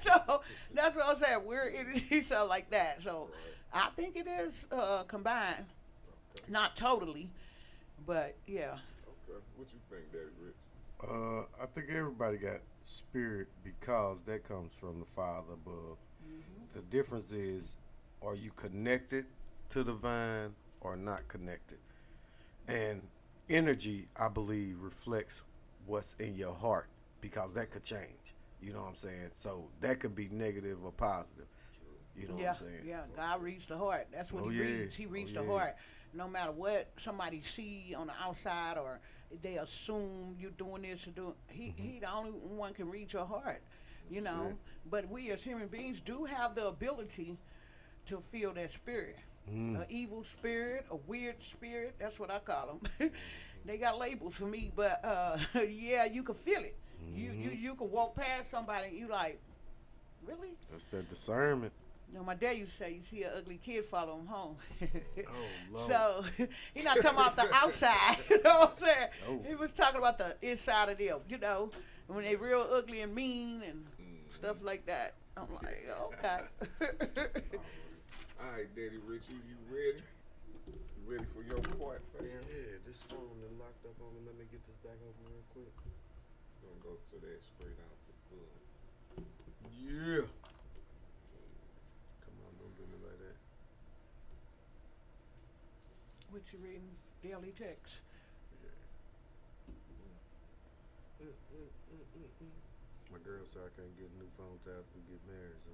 So that's what I'm saying. We're energy, so like that. So I think it is combined. Not totally, but yeah. Okay. What you think, Daddy Rich? I think everybody got spirit because that comes from the Father above. Mm-hmm. The difference is, are you connected to the vine or not connected? And energy, I believe, reflects what's in your heart because that could change. You know what I'm saying? So that could be negative or positive. You know what I'm saying? Yeah, God reads the heart. That's what he reads. He reads the heart. No matter what somebody see on the outside or they assume you're doing this or doing, he the only one can read your heart, you know. But we as human beings do have the ability to feel that spirit, an evil spirit, a weird spirit. That's what I call them. They got labels for me, but yeah, you can feel it. You can walk past somebody and you like, really? That's that discernment. You know, my dad used to say, you see an ugly kid, follow him home. Oh, Lord. So, he's not talking about the outside, you know what I'm saying? Oh. He was talking about the inside of them, you know, when they real ugly and mean and stuff like that. I'm like, okay. All right, Daddy Richie, you ready? You ready for your part, fam? Yeah, this phone is locked up on me. Let me get this back open real quick. We're going to go to that straight out the book. Yeah. Don't do me like that. What you reading? Daily text. My girl said I can't get a new phone till after we get married, so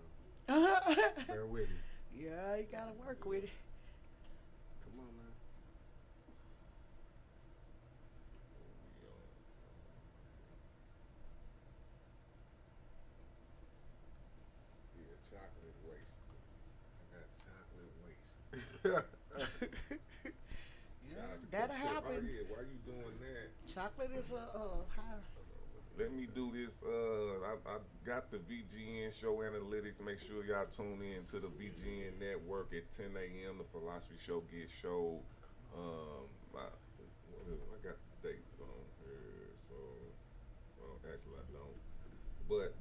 bear with me. Yeah, you gotta work with it. Come on, man. Yeah, chocolate waste. I got chocolate waste. Yeah, that'll happen. Oh, yeah, why you doing that? Chocolate is a high. Let me do this. I got the VGN show analytics. Make sure y'all tune in to the VGN network at 10 a.m. The Philosophy Show gets showed. I got the dates on here, so actually I don't. But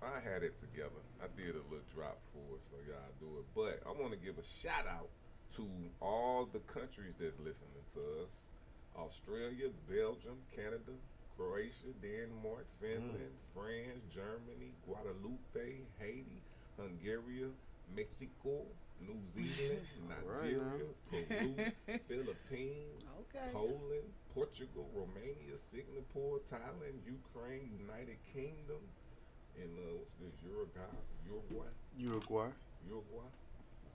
I had it together. I did a little drop for it, so y'all do it. But I want to give a shout out to all the countries that's listening to us: Australia, Belgium, Canada, Croatia, Denmark, Finland, France, Germany, Guadeloupe, Haiti, Hungary, Mexico, New Zealand, Nigeria, Peru, Philippines, Poland, Portugal, Romania, Singapore, Thailand, Ukraine, United Kingdom, and what's this, Uruguay,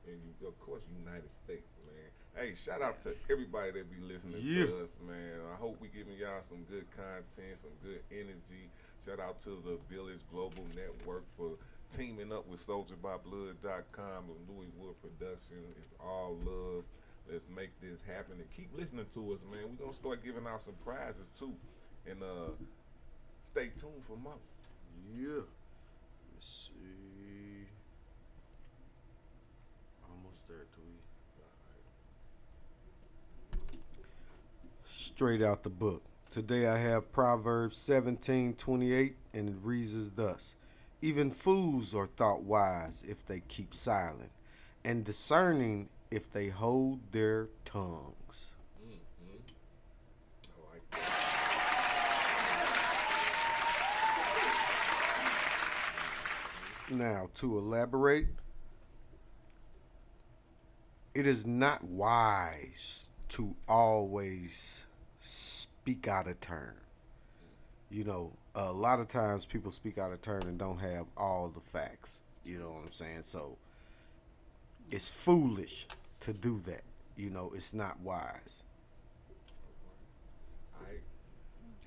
and of course United States, man. Hey, shout out to everybody that be listening to us, man. I hope we giving y'all some good content, some good energy. Shout out to the Village Global Network for teaming up with SoldierByBlood.com and Louis Wood Production. It's all love. Let's make this happen and keep listening to us, man. We're gonna start giving out some prizes too, and stay tuned for more. Yeah. Let's see. Almost there, Tweet. Straight out the book. Today I have Proverbs 17:28, and it reads as thus: even fools are thought wise if they keep silent, and discerning if they hold their tongues. I like that. Now, to elaborate, it is not wise to always speak out of turn. You know, a lot of times people speak out of turn and don't have all the facts. You know what I'm saying? So it's foolish to do that. You know, it's not wise.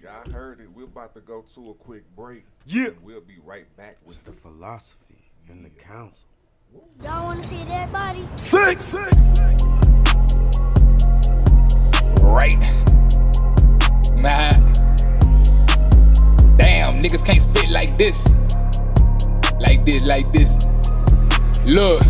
Y'all heard it. We're about to go to a quick break. Yeah. We'll be right back with It's the philosophy and the counsel. Y'all want to see a dead body? Six. Right. Nah. Damn, niggas can't spit like this. Like this. Look.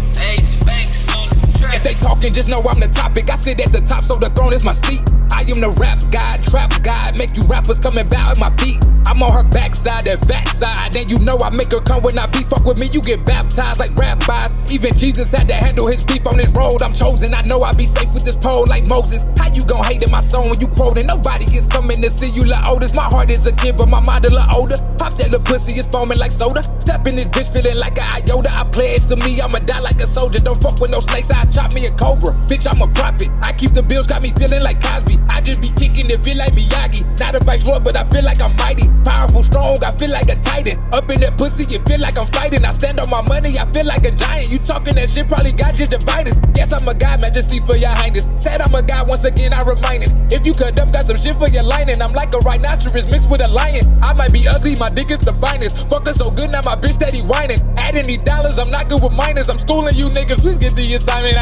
If they talking, just know I'm the topic. I sit at the top, so the throne is my seat. I am the rap god, trap god. Make you rappers come and bow at my feet. I'm on her backside, that backside. And you know I make her come when I beat. Fuck with me, you get baptized like rabbis. Even Jesus had to handle his beef on his road. I'm chosen, I know I be safe with this pole like Moses. How you gon' hate in my song when you quoting? Nobody is coming to see you like oldest. My heart is a kid, but my mind a little older. Pop that little pussy, it's foaming like soda. Step in this bitch feeling like an iota. I pledge to me, I'ma die like a soldier. Don't fuck with no snakes, I chop me a cobra. Bitch, I'm a prophet. I keep the bills, got me feeling like Cosby. I just be kicking it, feel like Miyagi. Not a vice lord, but I feel like I'm mighty. Powerful, strong, I feel like a titan. Up in that pussy, you feel like I'm fighting. I stand on my money, I feel like a giant. You talking that shit, probably got you divided. Yes, I'm a god, majesty for your highness. Said I'm a god, once again I remind it. If you cut up, got some shit for your lining. I'm like a rhinoceros mixed with a lion. I might be ugly, my dick is the finest. Fuckin' so good, now my bitch steady whining. Add any dollars, I'm not good with minors. I'm schooling you niggas, please get the assignment.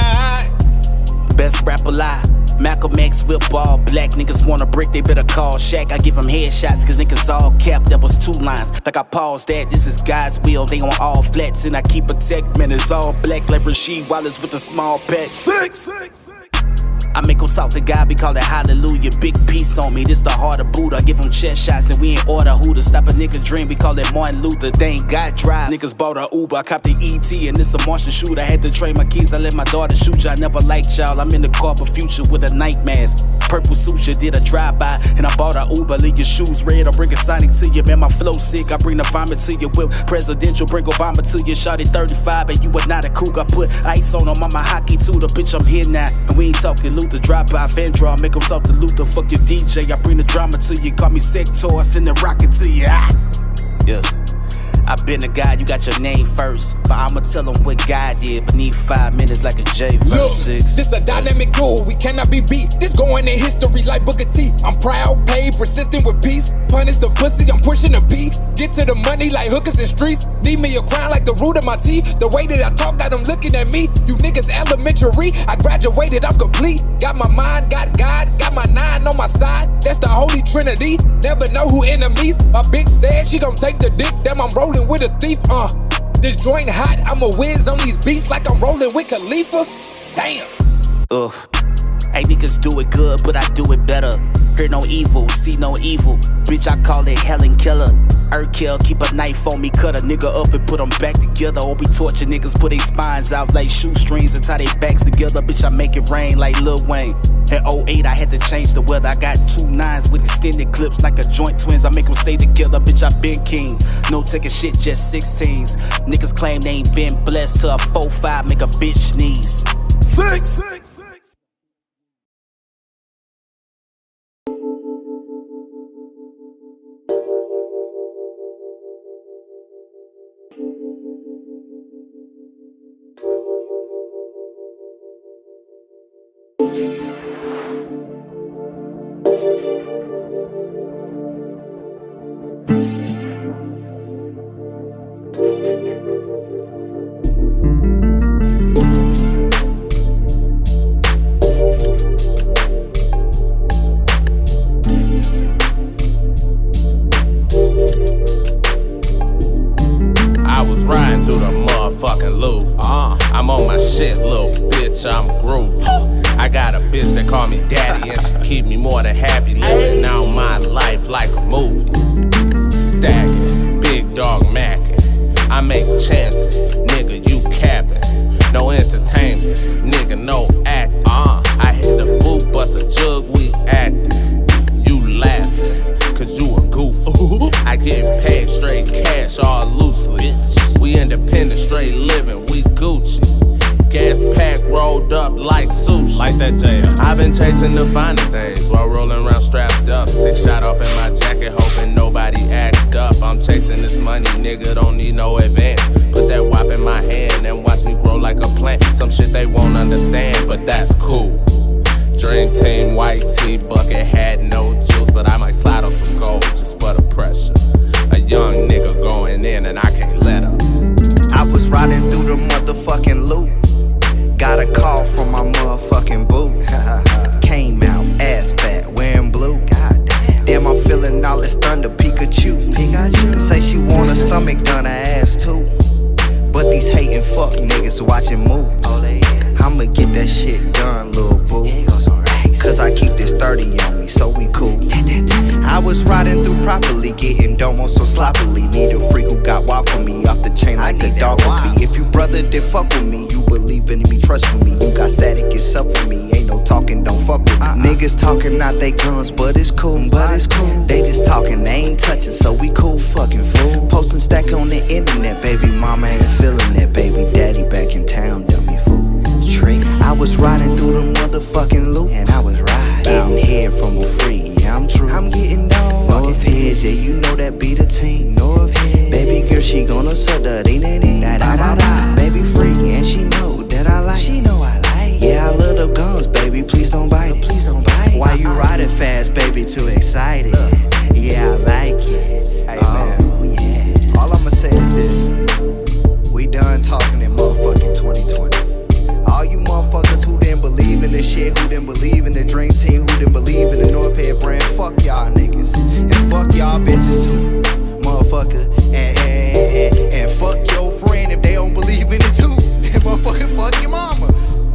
Best rap alive. Malcolm X whip all black. Niggas want a brick, they better call Shaq. I give them headshots, cause niggas all capped. That was 2 lines. Like I paused that, this is God's will. They on all flats, and I keep a tech. Man, it's all black like Rasheed Wallace with a small patch. Six. I make them talk to God, we call it hallelujah. Big piece on me, this the heart of Buddha. I give them chest shots and we ain't order who to stop a nigga dream. We call it Martin Luther, they ain't got drive. Niggas bought a Uber, I copped the ET and this a Martian shoot. I had to trade my keys, I let my daughter shoot ya. I never liked y'all, I'm in the corporate future with a night mask. Purple suture, did a drive-by and I bought a Uber. Leave your shoes red, I'll bring a Sonic to you. Man, my flow sick, I bring the vomit to you. Whip presidential, bring Obama to you. Shot it 35 and you are not a cougar. Put ice on them, I'm a hockey too. The bitch, I'm here now and we ain't talking salute the drop-off and draw. Make them talk to Luther. Fuck your DJ, I bring the drama to you. Call me Sector, I send the rocket to you. Yeah. I been the guy, you got your name first. But I'ma tell them what God did beneath 5 minutes like a J verse. Look, 6. this a dynamic duel, we cannot be beat. This going in history like Booker T. I'm proud, paid, persistent with peace. Punish the pussy, I'm pushing the beat. Get to the money like hookers in streets. Need me a crown like the root of my teeth. The way that I talk got them looking at me. You niggas elementary, I graduated, I'm complete. Got my mind, got God, got my 9 on my side. That's the Holy Trinity. Never know who enemies. My bitch said she gon' take the dick. Damn, I'm rolling with a thief, This joint hot, I'm a whiz on these beats like I'm rolling with Khalifa. Damn. Ugh. Hey, niggas do it good, but I do it better. Hear no evil, see no evil. Bitch, I call it Helen Keller. Earth kill, keep a knife on me, cut a nigga up and put them back together. Or we torture niggas, put their spines out like shoestrings and tie their backs together. Bitch, I make it rain like Lil Wayne. In 08, I had to change the weather. I got 2 9s with extended clips like a joint twins. I make them stay together, bitch, I been king. No taking shit, just 16s. Niggas claim they ain't been blessed till a 4-5 make a bitch sneeze. 6. I'm on my shit, little bitch, I'm groovy. I got a bitch that call me daddy, and she keep me more than happy, living out my life like a movie. Stacking, big dog macking, I make chances, nigga, you capping. No entertainment, nigga, no acting. I hit the booth, bust a jug, we acting. You laughing, cause you a goofy. I get paid straight cash, all loosely. We independent, straight living, we Gucci. Gas pack rolled up like sushi. Like that jail. I've been chasing the finer things while rolling around strapped up. 6 shot off in my jacket, hoping nobody act up. I'm chasing this money, nigga, don't need no advance. Put that wop in my hand and watch me grow like a plant. Some shit they won't understand, but that's cool. Dream team, white tee, bucket hat, no juice, but I might slide on some gold just for the pressure. A young nigga going in and I can't let up. I was riding through the motherfucking loop. Got a call from my motherfucking boo. Came out ass fat, wearing blue. Damn, I'm feeling all this thunder, Pikachu. Say she want her stomach done, her ass too. But these hating fuck niggas watching moves. I'ma get that shit done, little boo. Cause I keep this 30 on me, so we cool. I was riding through properly, getting domo so sloppily. Need a freak who got wild for me, off the chain like a dog with me. If you brother, then fuck with me. You believe in me, trust with me. You got static, it's up for me. Ain't no talking, don't fuck with me. Niggas talking out they guns, but it's cool, They just talking, they ain't touching, so we cool, fucking fool. Posting stack on the internet, baby mama ain't feeling that. Baby daddy back in town, dummy fool. I was riding through the motherfucking loop, and I was riding, getting head from a free. Yeah, I'm true. I'm getting down. North Heads, yeah, you know that be the team. North Heads, baby girl, she gonna suck the da-da-da-da. Baby freak, and she know that I like. She know I like. Yeah, I love the guns, baby. Please don't bite it. Please don't bite it. Why you riding fast, baby? Too excited. Yeah, I like it. Hey man, yeah. All I'ma say is this: we done talking in motherfucking 2020. All you motherfuckers who didn't believe in this shit, who didn't believe in the dream team, who didn't believe in the North Head brand, fuck y'all niggas. And fuck y'all bitches too, motherfucker. And fuck your friend if they don't believe in it too. And motherfucker, fuck your mama.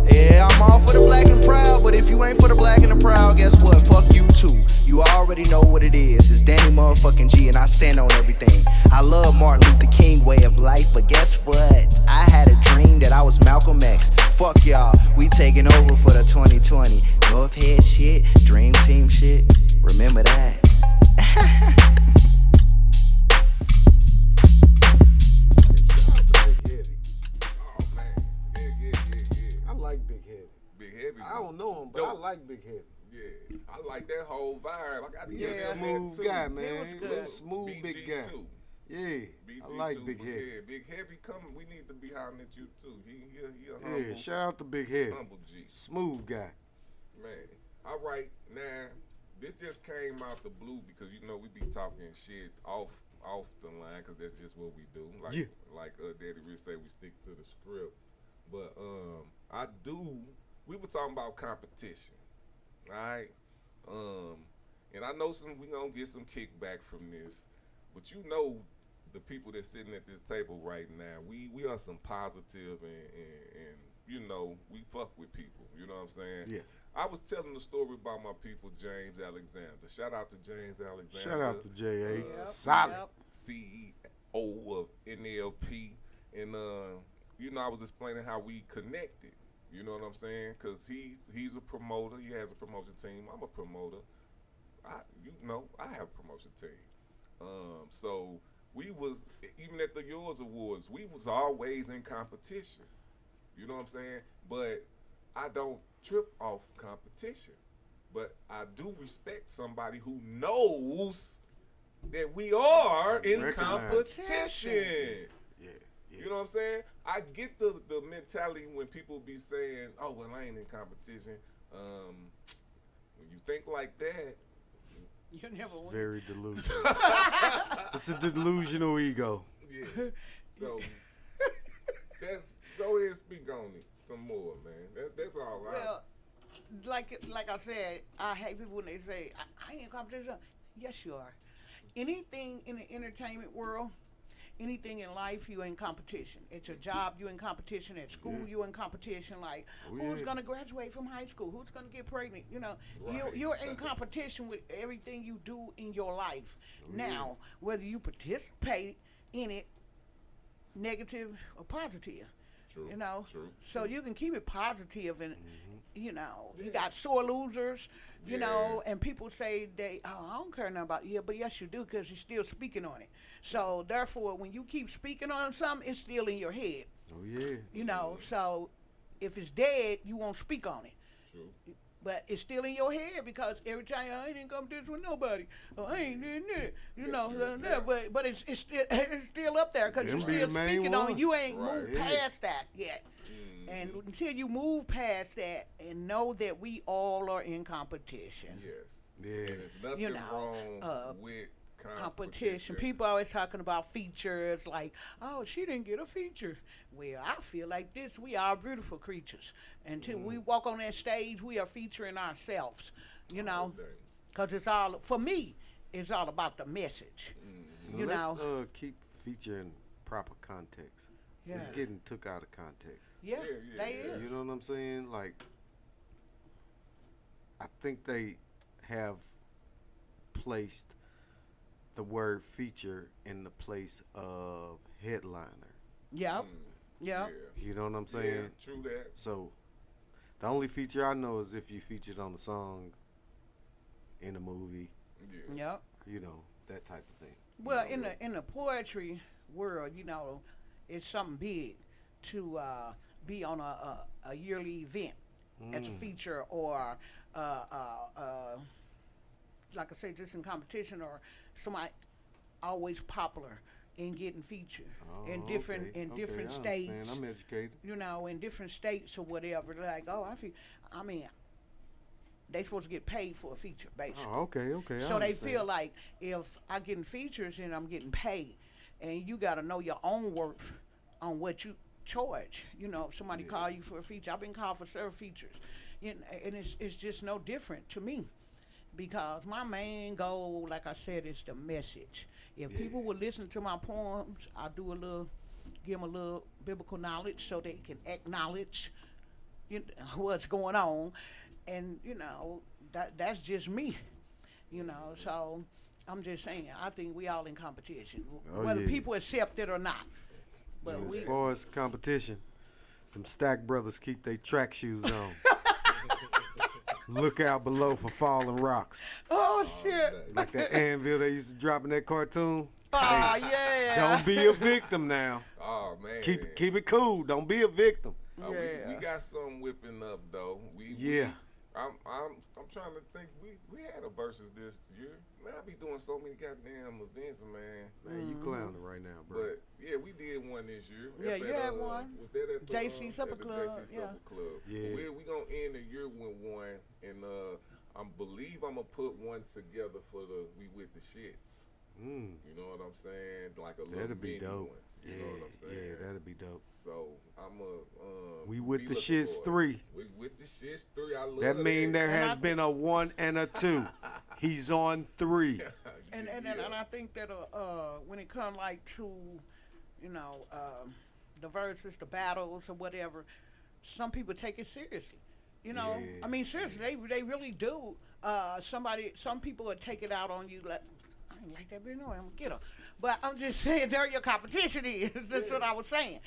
Yeah, I'm all for the black and proud, but if you ain't for the black and the proud, guess what? Fuck you too. You already know what it is. It's Danny motherfucking G, and I stand on everything. I love Martin Luther King way of life, but guess what? I had a dream that I was Malcolm X. Fuck y'all, we taking over for the 2020. North Head shit, dream team shit. Remember that. I like Big Heavy. Big Heavy. I don't know him, but I Big Heavy. Yeah, I like that whole vibe. I got to get smooth guy, man. Good. Smooth BG big guy. Too. Yeah, BG I like too, Big but Heavy. Yeah, Big Heavy coming. We need to be hollering at you too. He a Yeah, humble, shout out to Big Heavy. humble G. Smooth guy. Man, all right, now this just came out the blue because you know we be talking shit off the line because that's just what we do. Like Daddy Rich say, we stick to the script. But we were talking about competition, all right? And I know we gonna get some kickback from this, but you know the people that's sitting at this table right now, we are some positive and you know, we fuck with people, you know what I'm saying? Yeah. I was telling the story about my people, James Alexander. Shout out to James Alexander. Shout out to J.A. Solid. CEO of NLP. And, you know, I was explaining how we connected. You know what I'm saying? Because he's a promoter. He has a promotion team. I'm a promoter. I have a promotion team. So we was, even at the Yours Awards, we was always in competition. You know what I'm saying? But I don't trip off competition. But I do respect somebody who knows that we are in competition. Yeah. You know what I'm saying? I get the mentality when people be saying, oh, well, I ain't in competition. When you think like that, you never win. Very delusional. It's a delusional ego. Yeah. So go ahead and speak on it some more, man. That's all right. Well, like I said, I hate people when they say, I ain't in competition. Yes, you are. Anything in the entertainment world, anything in life, you're in competition. At your job, you're in competition. At school, you're in competition. Like, who's going to graduate from high school? Who's going to get pregnant? You know, you're in competition with everything you do in your life. Now, whether you participate in it, negative or positive. True. You know, True. So you can keep it positive, and you know, you got sore losers. You know, and people say I don't care nothing about it. But yes, you do, because you're still speaking on it. So therefore, when you keep speaking on something, it's still in your head. Oh yeah. You know, so if it's dead, you won't speak on it. True. But it's still in your head, because every time I ain't in competition with nobody, I ain't in there, you know. But it's still up there, because you're still speaking on it. You ain't moved past that yet. And until you move past that and know that we all are in competition. Yes. Yeah. And there's nothing wrong with competition. People always talking about features, like, oh, she didn't get a feature. Well, I feel like this. We are beautiful creatures. Until we walk on that stage, we are featuring ourselves, you know. Because it's all, for me, it's all about the message. You know. Let's keep featuring proper context. Yeah. It's getting took out of context. Yeah, they is. You know what I'm saying? Like, I think they have placed the word feature in the place of headliner. Yep. Yep. You know what I'm saying? Yeah, true that. So, the only feature I know is if you featured on a song, in a movie. Yeah. Yep. You know, that type of thing. Well, in the poetry world, you know, it's something big to be on a yearly event as a feature, or like I say, just in competition, or somebody always popular in getting featured in different states. I'm educated. You know, in different states or whatever. Like, I mean, they supposed to get paid for a feature, basically. Oh, okay. So they feel like if I getting features and I'm getting paid, and you got to know your own worth on what you charge. You know, if somebody call you for a feature, I've been called for several features, you know, and it's just no different to me, because my main goal, like I said, is the message. If people would listen to my poems, I do give them a little biblical knowledge so they can acknowledge what's going on, and you know that's just me, you know. So I'm just saying, I think we all in competition, whether people accept it or not. But as far as competition, them Stack brothers keep their track shoes on. Look out below for falling rocks. Oh shit! Like that anvil they used to drop in that cartoon. Oh yeah. Don't be a victim now. Oh man. Keep it cool. Don't be a victim. We got something whipping up though. I'm trying to think. We had a versus this year. Man, I be doing so many goddamn events, man. Man, you clowning right now, bro. But yeah, we did one this year. Yeah, you had one. Was that at the JC Supper Club? JC Supper Club. Yeah. We gonna end the year with one, and I believe I'm gonna put one together for the We With the Shits. You know what I'm saying? Like a little That'd be dope. One. You know what I'm saying? Yeah, that'd be dope. So I'm a We With the Shits 3. We With the Shits 3. I love That mean there has been a 1 and a 2. He's on 3. And I think that when it comes like to, you know, the verses, the battles or whatever, some people take it seriously. You know, I mean, seriously, they really do. Some people would take it out on you like, I ain't like that bitch, no, I'm gonna get her. But I'm just saying, they're your competition is. That's what I was saying.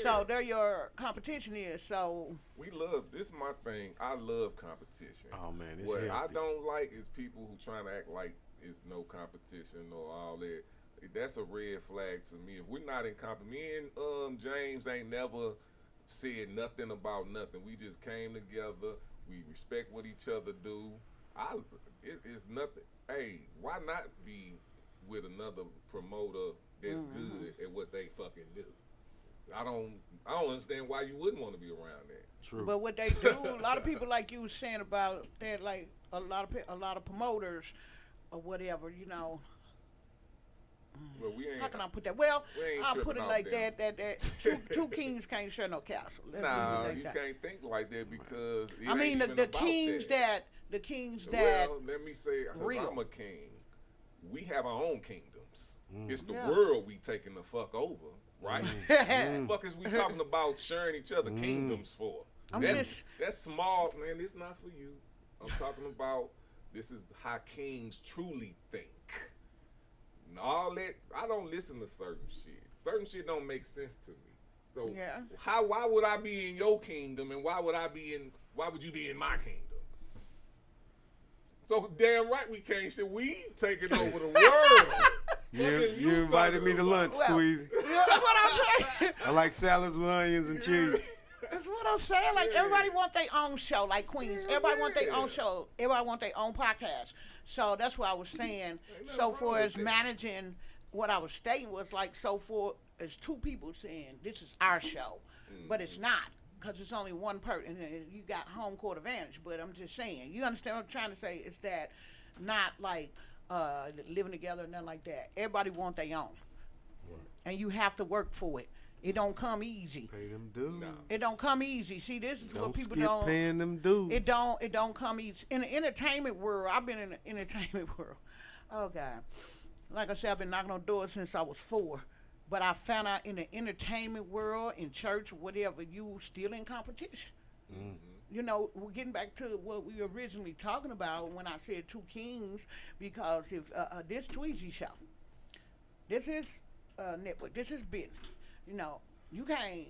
So they're your competition is. So we love this. Is my thing. I love competition. Oh man, it's what healthy. I don't like is people who trying to act like it's no competition or all that. That's a red flag to me. If we're not in competition, me and James ain't never said nothing about nothing. We just came together. We respect what each other do. It's nothing. Hey, why not be with another promoter that's good at what they fucking do? I don't understand why you wouldn't want to be around that. True. But what they do, a lot of people like you was saying about that, like a lot of promoters or whatever, you know. Well, we ain't, how can I put that? Well, I'll put it like them. that two kings can't share no castle. Nah, like you that. can't think like that because I mean the kings that well, let me say, real. I'm a king. We have our own kingdoms. It's the world we taking the fuck over, right? What the fuck is we talking about sharing each other kingdoms for? That's small, man. It's not for you. I'm talking about this is how kings truly think. And all that, I don't listen to certain shit. Certain shit don't make sense to me. So why would I be in your kingdom and why would you be in my kingdom? So damn right we can't shit. We taking over the world. You invited me to lunch, Tweezy. That's what I'm saying. I like salads with onions and cheese. That's what I'm saying. Like everybody want their own show, like Queens. Everybody want their own show. Everybody want their own podcast. So that's what I was saying. So for as managing, what I was stating was like, so for as two people saying this is our show, but it's not. Because it's only one person, and you got home court advantage. But I'm just saying, you understand what I'm trying to say? It's that not like living together and nothing like that. Everybody want their own, and you have to work for it. It don't come easy. Pay them dues. No. It don't come easy. See, this is what people don't paying them dues. It don't come easy. In the entertainment world, I've been in the entertainment world. Oh God, like I said, I've been knocking on doors since I was 4. But I found out in the entertainment world, in church, whatever, you still in competition. You know, we're getting back to what we were originally talking about when I said two kings, because if this Tweezy show, this is network, this is business. You know, you can't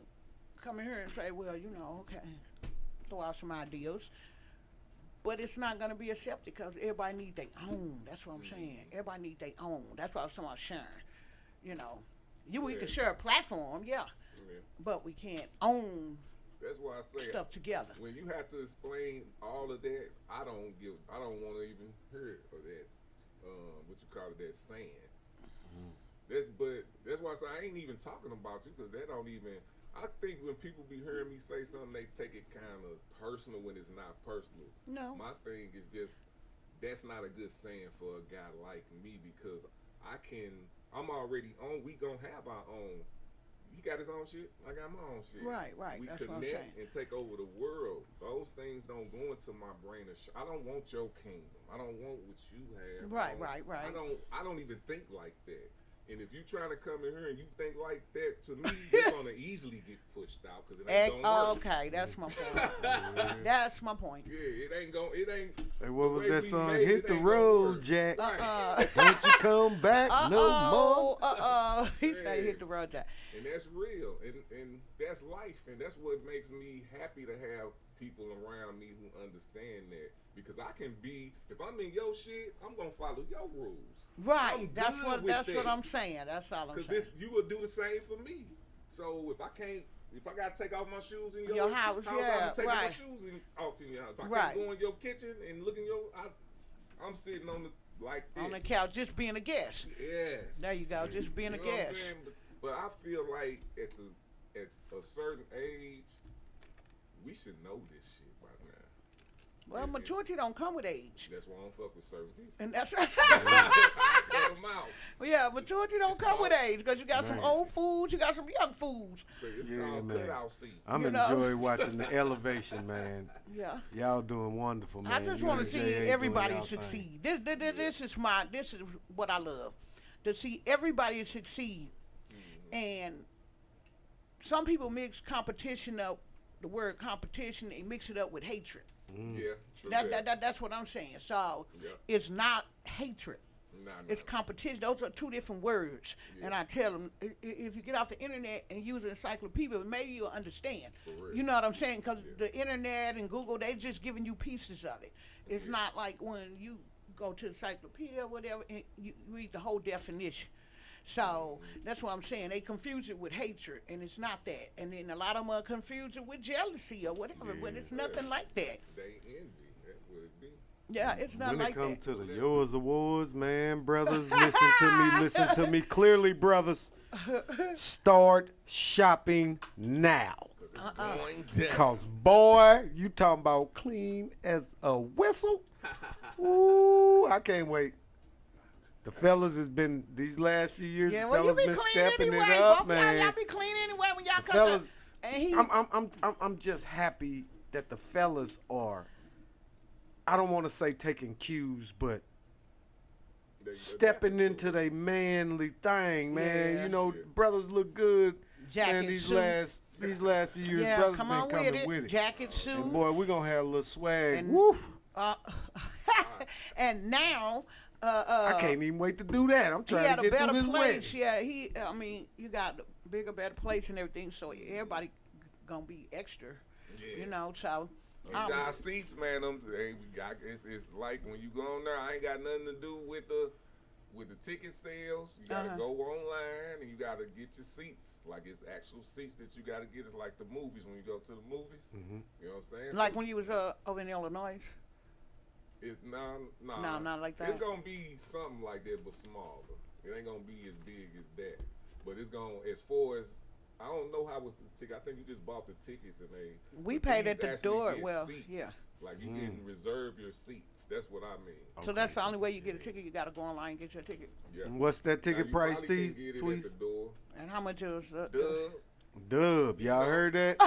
come in here and say, well, you know, okay, throw out some ideas. But it's not going to be accepted because everybody needs their own. That's what I'm saying. Everybody needs their own. That's what I was talking about sharing, you know. We can share a platform, but we can't own. That's why I say stuff together. When you have to explain all of that, I don't want to even hear of that. What you call it? That saying. That's why I say I ain't even talking about you because that don't even. I think when people be hearing me say something, they take it kind of personal when it's not personal. No. My thing is just that's not a good saying for a guy like me because I'm already on. We gonna have our own. He got his own shit. I got my own shit. Right. We That's what I'm connect saying. and take over the world. Those things don't go into my brain. I don't want your kingdom. I don't want what you have. Right. I don't even think like that. And if you trying to come in here and you think like that, to me, you're gonna easily get pushed out because it ain't gonna work. Okay, that's my point. That's my point. Yeah, it ain't. Hey, what was that song? Hit the road, Jack. Don't you come back no more. He said hit the road, Jack. And that's real, and that's life, and that's what makes me happy to have people around me who understand that. Because I can be, if I'm in your shit, I'm gonna follow your rules. Right. That's what I'm saying. That's all I'm saying. Because you will do the same for me. So if I can't, If I gotta take off my shoes in your house, I'm yeah, taking right. my shoes off in your house. If I Right. can't go in your kitchen and look in your, I'm sitting on the like this. On the couch, just being a guest. Yes. There you go, just being a You know what I'm guest. saying? But I feel like at a certain age, we should know this shit by now. Well, maturity don't come with age. That's why I don't fuck with certain people. And that's I cut 'em out. Well, yeah, maturity don't come with age because you got some Man. old fools, you got some young fools. It's Yeah, called man. cutout seats. I'm You know? enjoying watching the elevation, man. Yeah. Y'all doing wonderful, man. I just You want to and see Jay doing everybody y'all thing. succeed. This is what I love, to see everybody succeed. And some people mix competition up, the word competition, they mix it up with hatred. Yeah, true. That's what I'm saying. So it's not hatred. It's competition. Those are two different words. And I tell them, if you get off the internet and use an encyclopedia, maybe you'll understand. You know what I'm saying? Because the internet and Google, they just giving you pieces of it. It's not like when you go to the encyclopedia or whatever and you read the whole definition. So that's what I'm saying. They confuse it with hatred, and it's not that. And then a lot of them are confuse it with jealousy or whatever, but it's nothing like that. They envy. That's what it be. Yeah, it's not When like it comes that. to the Yours Awards, man, brothers, listen to me clearly, brothers. Start shopping now. Cause boy, you talking about clean as a whistle. Ooh, I can't wait. The fellas has been these last few years. Yeah, the well, you fellas be been clean stepping anyway. it up, Both man. y'all be clean anyway when y'all The come fellas, to. And he, I'm just happy that the fellas are. I don't want to say taking cues, but stepping into their manly thing, man. Yeah. You know, brothers look good. Jacket, man, these suit. last few years, Yeah, brothers come been on coming with it. with it. Jacket, suit. And boy, we're gonna have a little swag. And- Woo! and now. I can't even wait to do that. I'm He trying had to a get through better this place. wedding. Yeah, I mean, you got a bigger, better place and everything, so everybody gonna be extra. You know, so. And y'all seats, man, it's like when you go on there, I ain't got nothing to do with the ticket sales. You gotta go online and you gotta get your seats. Like it's actual seats that you gotta get. It's like the movies when you go to the movies. Mm-hmm. You know what I'm saying? Like when you was over in Illinois. No, not like that. It's gonna be something like that, but smaller. It ain't gonna be as big as that. But it's gonna, as far as, I don't know how was the ticket. I think you just bought the tickets and We paid at the actually door. get Well, seats. yeah. Like you can reserve your seats. That's what I mean. So that's the only way you get a ticket. You gotta go online and get your ticket. Yeah. And what's that ticket you price, probably can get it at Tweez? the door. And how much is Dub, y'all heard that?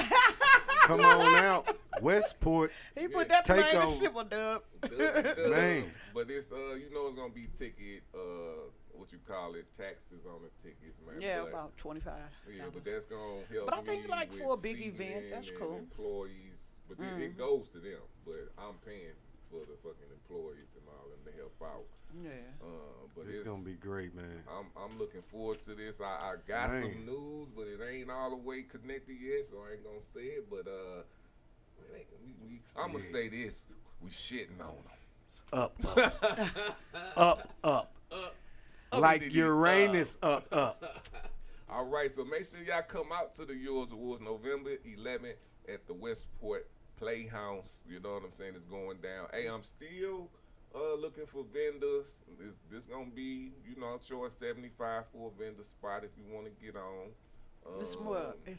Come on out, Westport. He put that Take plane to over. slip, Dub. Man. But it's you know it's gonna be ticket what you call it, taxes on the tickets, man. Yeah, but, about $25. Yeah, but that's gonna help. But I think me like with for a big seating event, that's and cool. Employees, but then it goes to them. But I'm paying for the fucking employees and all them to help out. Yeah. But It's gonna be great, man. I'm looking forward to this. I got Man. some news, but it ain't all the way connected yet, so I ain't gonna say it. But I'm gonna say this: we shitting on them. It's up. Up. Like Uranus up. All right, so make sure y'all come out to the Yours Awards November 11th at the Westport Playhouse. You know what I'm saying? It's going down. Hey, I'm still looking for vendors. This gonna be, choice 75 for a vendor spot if you want to get on. This more, I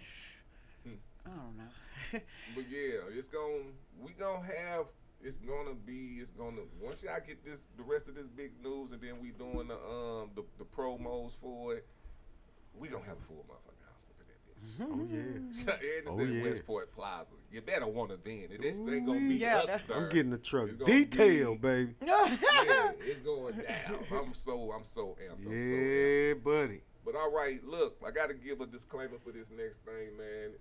don't know. But yeah, once y'all get the rest of this big news, and then we doing the promos for it, we gonna have a full motherfucking house up in that bitch. Oh yeah. And it's at Westport Plaza. You better want to be in it. This ain't gonna be us there. I'm getting the truck It's gonna detailed, be- baby. Yeah, it's going down. I'm so amped. Yeah, buddy. But all right, look, I got to give a disclaimer for this next thing, man.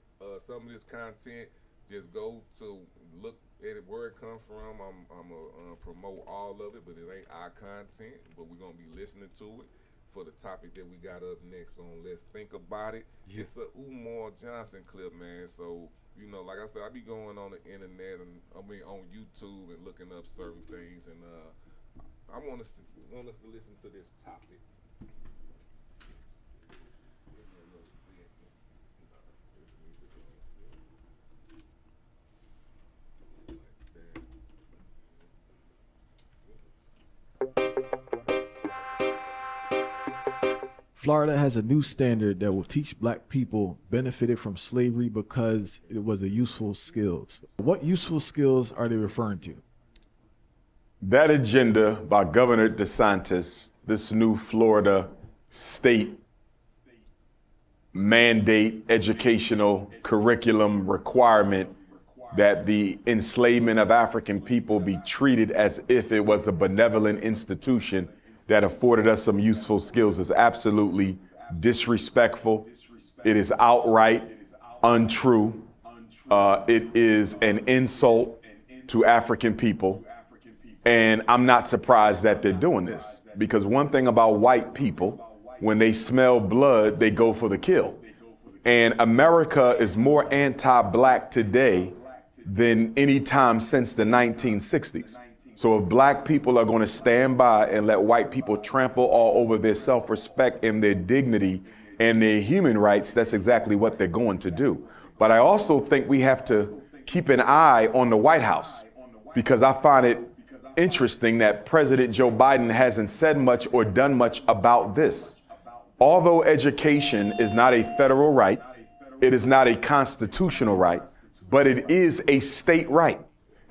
Some of this content, just go to look at it where it come from. I'm gonna promote all of it, but it ain't our content. But we're gonna be listening to it for the topic that we got up next on Let's Think About It. Yeah. It's a Umar Johnson clip, man. So like I said, I be going on the internet and on YouTube and looking up certain things, and I want us to listen to this topic. Florida has a new standard that will teach black people benefited from slavery because it was a useful skills. What useful skills are they referring to? That agenda by Governor DeSantis, this new Florida state mandate educational curriculum requirement that the enslavement of African people be treated as if it was a benevolent institution that afforded us some useful skills is absolutely disrespectful. It is outright untrue. It is an insult to African people. And I'm not surprised that they're doing this, because one thing about white people, when they smell blood, they go for the kill. And America is more anti-black today than any time since the 1960s. So if black people are going to stand by and let white people trample all over their self-respect and their dignity and their human rights, that's exactly what they're going to do. But I also think we have to keep an eye on the White House, because I find it interesting that President Joe Biden hasn't said much or done much about this. Although education is not a federal right, it is not a constitutional right, but it is a state right.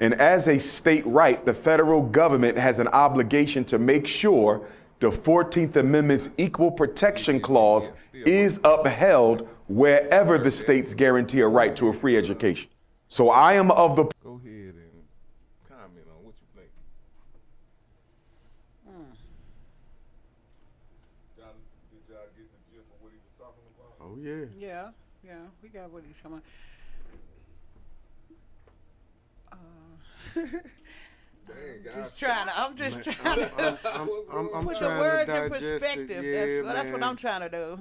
And as a state right, the federal government has an obligation to make sure the 14th Amendment's equal protection clause is upheld wherever the states guarantee a right to a free education. So I am of the... Go ahead and comment on what you think. Did y'all get the gist of what he was talking about? Oh, yeah. Yeah, we got what he's talking about. I'm just trying to put the words in perspective. That's what I'm trying to do.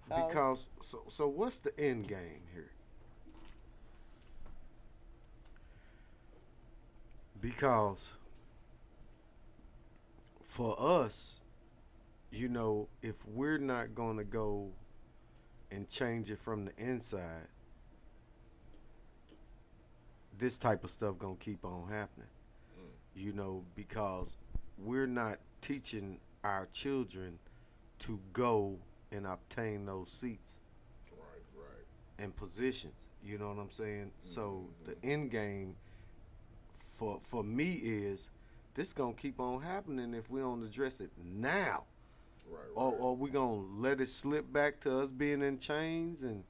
Because so what's the end game here? Because for us, you know, if we're not going to go and change it from the inside, this type of stuff gonna keep on happening. You know, because we're not teaching our children to go and obtain those seats and positions. You know what I'm saying? So the end game for me is this gonna keep on happening if we don't address it now. Or we gonna let it slip back to us being in chains and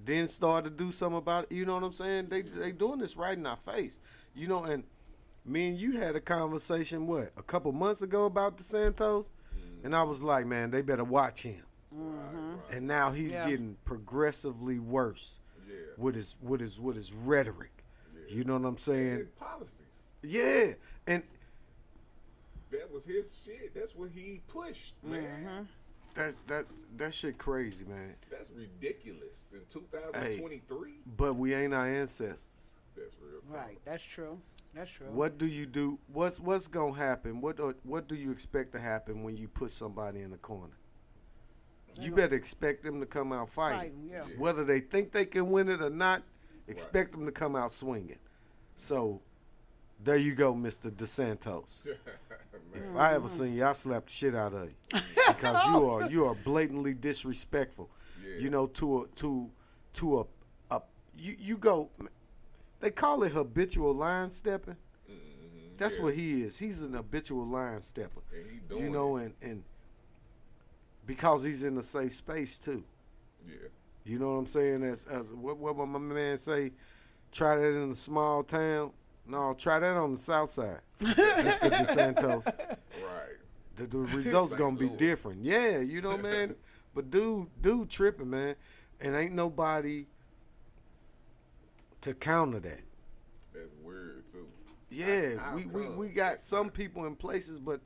then start to do something about it. You know what I'm saying? They doing this right in our face. You know, and me and you had a conversation, a couple months ago about DeSantis? And I was like, man, they better watch him. And now he's getting progressively worse with his rhetoric. You know what I'm saying? His policies. Yeah. And that was his shit. That's what he pushed, man. That shit crazy, man. That's ridiculous in 2023. But we ain't our ancestors. That's real. Right. That's true. That's true. What do you do? What's gonna happen? What do you expect to happen when you put somebody in the corner? You better expect them to come out fighting. Yeah. Whether they think they can win it or not, expect them to come out swinging. So there you go, Mr. DeSantis. If I ever seen you, I slap the shit out of you because you are blatantly disrespectful. You know, you go. They call it habitual line stepping. That's what he is. He's an habitual line stepper. You know, and because he's in a safe space too. Yeah. You know what I'm saying? As what my man say, try that in a small town. No, try that on the south side. Mr. DeSantis. Right. The results gonna be different. Yeah, you know, man. But dude tripping, man. And ain't nobody to counter that. That's weird too. Yeah, we got some people in places, but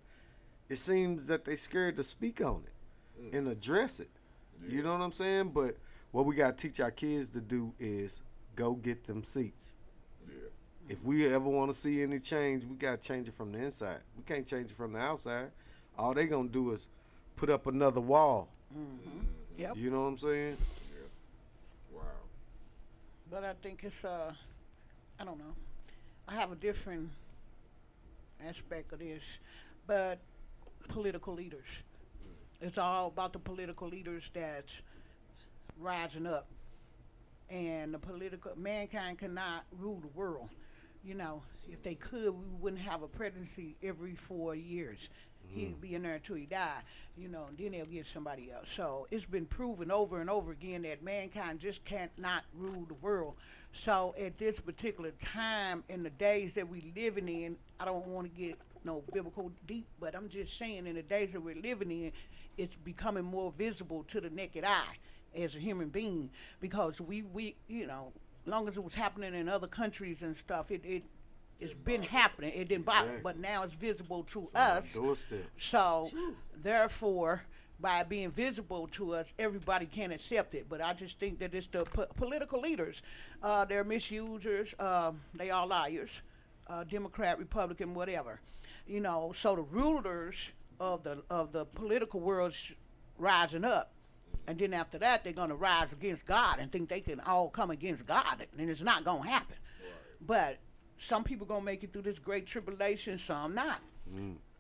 it seems that they scared to speak on it and address it. Yeah. You know what I'm saying? But what we gotta teach our kids to do is go get them seats. Yeah. If we ever want to see any change, we gotta change it from the inside. We can't change it from the outside. All they gonna do is put up another wall. Yep. You know what I'm saying? Yeah. Wow. But I think it's I don't know. I have a different aspect of this, but political leaders. It's all about the political leaders that's rising up. And the political mankind cannot rule the world. You know, if they could, we wouldn't have a presidency every 4 years. He'd be in there until he died, you know, and then they'll get somebody else. So it's been proven over and over again that mankind just can't not rule the world. So at this particular time in the days that we're living in, I don't want to get no biblical deep, but I'm just saying in the days that we're living in, it's becoming more visible to the naked eye as a human being, because we you know, long as it was happening in other countries and stuff, it's been happening. It didn't bother, but now it's visible to us. So, therefore, by being visible to us, everybody can accept it. But I just think that it's the political leaders. They're misusers. They are liars. Democrat, Republican, whatever. You know, so the rulers of the political world's rising up. And then after that, they're going to rise against God and think they can all come against God. And it's not going to happen. Right. But some people going to make it through this great tribulation, some not.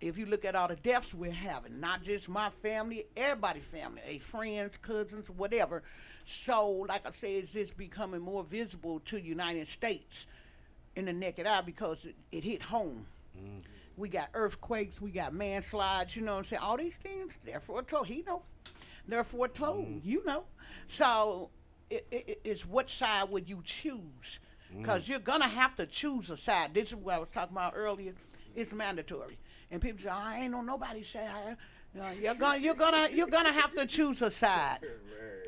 If you look at all the deaths we're having, not just my family, everybody's family, friends, cousins, whatever. So, like I said, it's just becoming more visible to the United States in the naked eye because it hit home. We got earthquakes, we got landslides, you know what I'm saying? All these things, therefore told, he know. Therefore told, you know. So, it's what side would you choose? Because you're gonna have to choose a side. This is what I was talking about earlier. It's mandatory, and people say, "I ain't on nobody's side." You're gonna have to choose a side.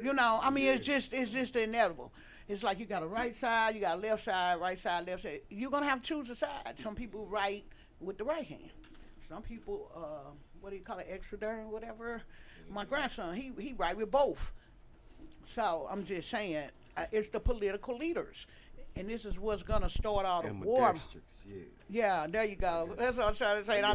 You know, I mean, it's just inevitable. It's like you got a right side, you got a left side, right side, left side. You're gonna have to choose a side. Some people write with the right hand. Some people, what do you call it, extraderm, whatever. My grandson, he write with both. So I'm just saying, it's the political leaders. And this is what's gonna start all the war. Yeah, there you go. That's what I'm trying to say. And I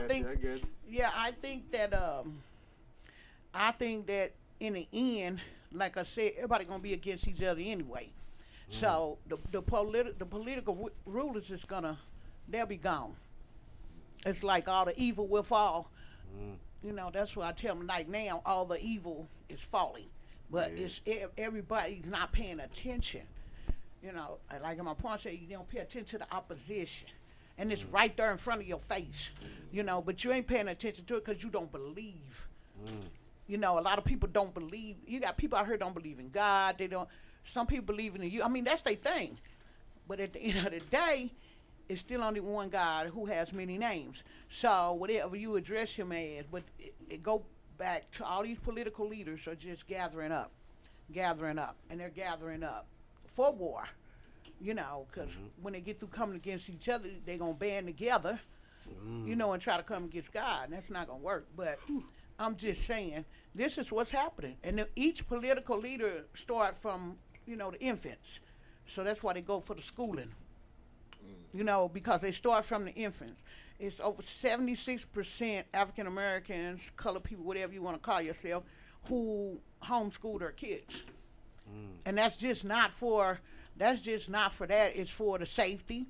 think that in the end, like I said, everybody gonna be against each other anyway. So the political rulers is they'll be gone. It's like all the evil will fall. You know, that's what I tell them. Like now, all the evil is falling, but it's everybody's not paying attention. You know, like my point said, you don't pay attention to the opposition. And it's right there in front of your face, you know, but you ain't paying attention to it because you don't believe. You know, a lot of people don't believe. You got people out here don't believe in God. Some people believe in you. I mean, that's their thing. But at the end of the day, it's still only one God who has many names. So whatever you address him as, but it go back to all these political leaders are just gathering up, and they're gathering up for war, you know, because when they get through coming against each other, they're going to band together, you know, and try to come against God, and that's not going to work. But I'm just saying, this is what's happening. And each political leader start from, you know, the infants. So that's why they go for the schooling, you know, because they start from the infants. It's over 76% African Americans, colored people, whatever you want to call yourself, who homeschool their kids. And that's just not for that. It's for the safety.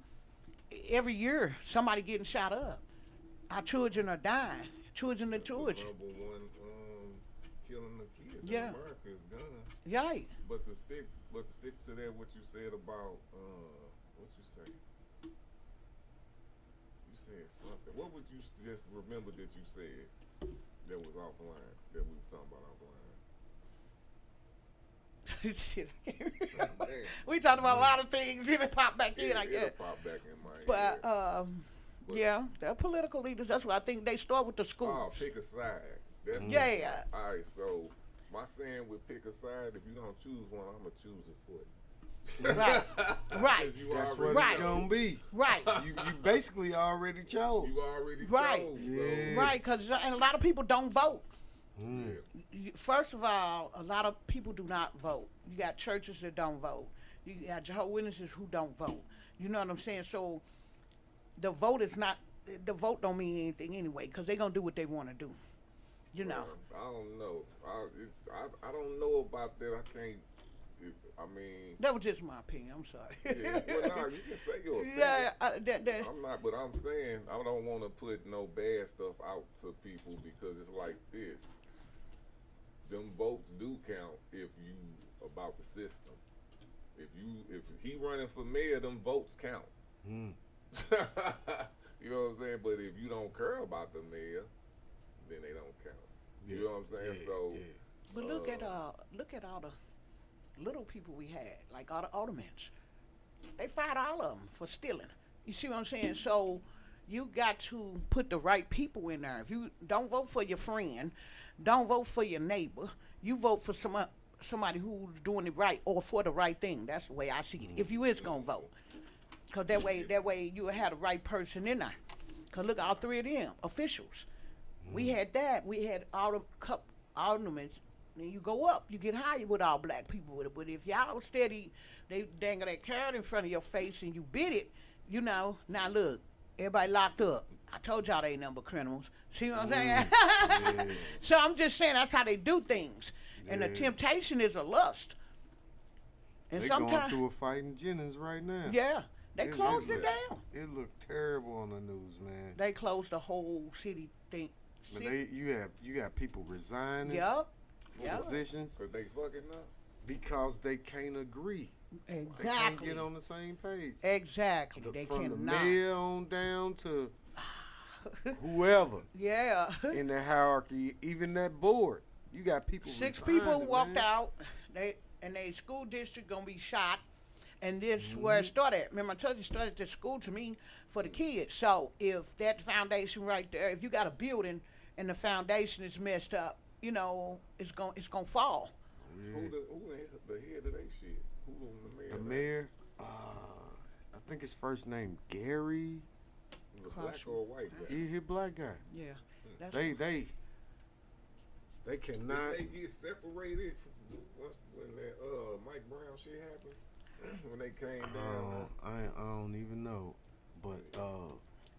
Every year, somebody getting shot up. Our children are dying. Children are children. Number one killing the kids in Yeah. America is guns. Right. But to stick to that, what you said about what you say? You said something. What would you just remember that you said that was offline that we were talking about offline? Shit, I can't remember. We talked about a lot of things. It popped back in, I guess. It popped back in my But yeah, they're political leaders. That's what I think they start with the schools. Oh, pick a side. That's Yeah. All right, so my saying with pick a side, if you don't choose one, I'm going to choose it for you. Right. That's what it's gonna be. Right. You basically already chose. You already Right. chose. Yeah. Right, because a lot of people don't vote. First of all, a lot of people do not vote. You got churches that don't vote. You got Jehovah's Witnesses who don't vote. You know what I'm saying? So the vote don't mean anything anyway, because they're going to do what they want to do. You know. I don't know. I don't know about that. I can't. I mean. That was just my opinion. I'm sorry. Yeah, well, no, you can say your opinion. Yeah, I'm not, but I'm saying I don't want to put no bad stuff out to people because it's like this. them votes do count if you about the system. If he running for mayor, them votes count. You know what I'm saying? But if you don't care about the mayor, then they don't count. You know what I'm saying? So, but look at all the little people we had, like all the aldermen. They fired all of them for stealing. You see what I'm saying? So you got to put the right people in there. If you don't vote for your friend, don't vote for your neighbor. You vote for somebody who's doing it right or for the right thing. That's the way I see it. If you is gonna vote, cause that way you will have the right person in there. Cause look, all three of them officials. We had that. We had all the aldermen. Then you go up, you get higher with all black people with it. But if y'all steady, they dangle that carrot in front of your face and you bit it, you know. Now look, everybody locked up. I told y'all they ain't number criminals. See what I'm saying? So I'm just saying that's how they do things. And the temptation is a lust. And they sometimes going through a fight in Jennings right now. Yeah, they closed it down. It looked terrible on the news, man. They closed the whole city thing. But you got people resigning. Yep. Positions. Cause they fucking up. Because they can't agree. Exactly. They can't get on the same page. Exactly. They from cannot. the mayor on down to whoever. Yeah. In the hierarchy, even that board, you got people. 6 people walked man. out. They school district gonna be shot, and this where it started. Remember, I told you, started the school to me for the kids. So if that foundation right there, if you got a building and the foundation is messed up, you know, it's gonna fall. Who the head of that shit? Who the mayor? The mayor, I think his first name Gary. The black or white guy? Yeah, he black guy. Yeah. That's They cannot. Did they get separated when that Mike Brown shit happened? When they came down? I don't even know, but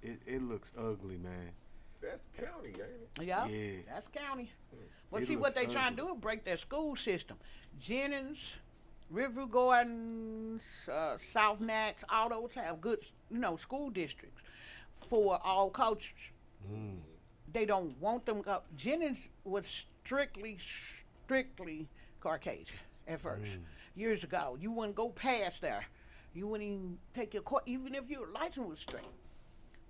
it looks ugly, man. That's county, ain't it? Yeah. Yeah. That's county. Well, It see, what looks they trying to do is break their school system. Jennings, Riverview Gardens, South Nax, all those have good, school districts for all cultures. They don't want them. Jennings was strictly Caucasian at first. Years ago, you wouldn't go past there. You wouldn't even take your court, even if your license was straight.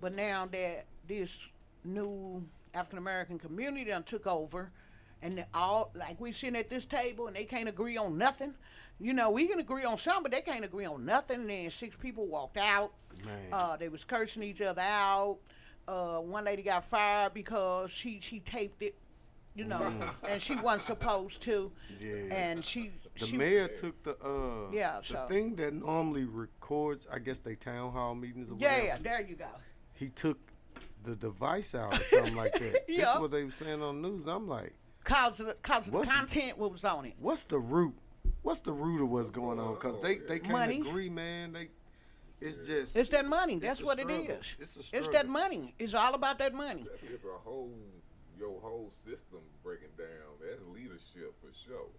But now that this new African American community done took over, and they all, like, we sitting at this table and they can't agree on nothing. You know, we can agree on something, but they can't agree on nothing. And then 6 people walked out. They was cursing each other out. One lady got fired because she taped it, and she wasn't supposed to. Yeah. And the mayor took the so thing that normally records, I guess, they town hall meetings or whatever. Yeah, there you go. He took the device out or something like that. Yeah. That's what they were saying on the news. And I'm like, cause of the content what was on it. What's the root? What's the root of what's going on? Because they can't agree, man. It's that money. That's what struggle. it is. It's a struggle. It's that money. It's all about that money. That's if your whole system breaking down. That's leadership for sure.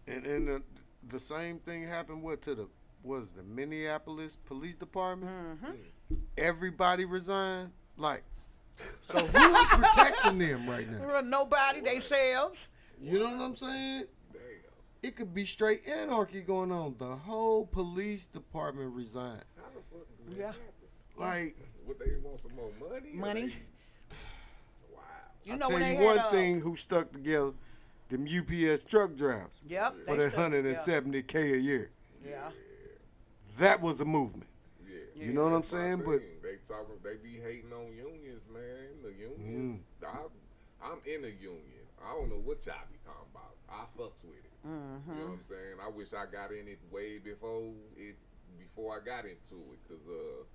And the same thing happened to the Minneapolis Police Department. Everybody resigned. Like, so who is protecting them right now? Nobody. Themselves. You know what I'm saying? It could be straight anarchy going on. The whole police department resigned. How the fuck do that Yeah. happen? Like, What, they want some more money? Money. Wow. You I know tell when you they one had, thing who stuck together, them UPS truck drivers. Yep. For that $170K a year. Yeah. That was a movement. Yeah. You know what I'm saying? But they be hating on unions, man. The unions. I'm in a union. I don't know what y'all be talking about. I fucks with it. You know what I'm saying? I wish I got in it way before I got into it, cause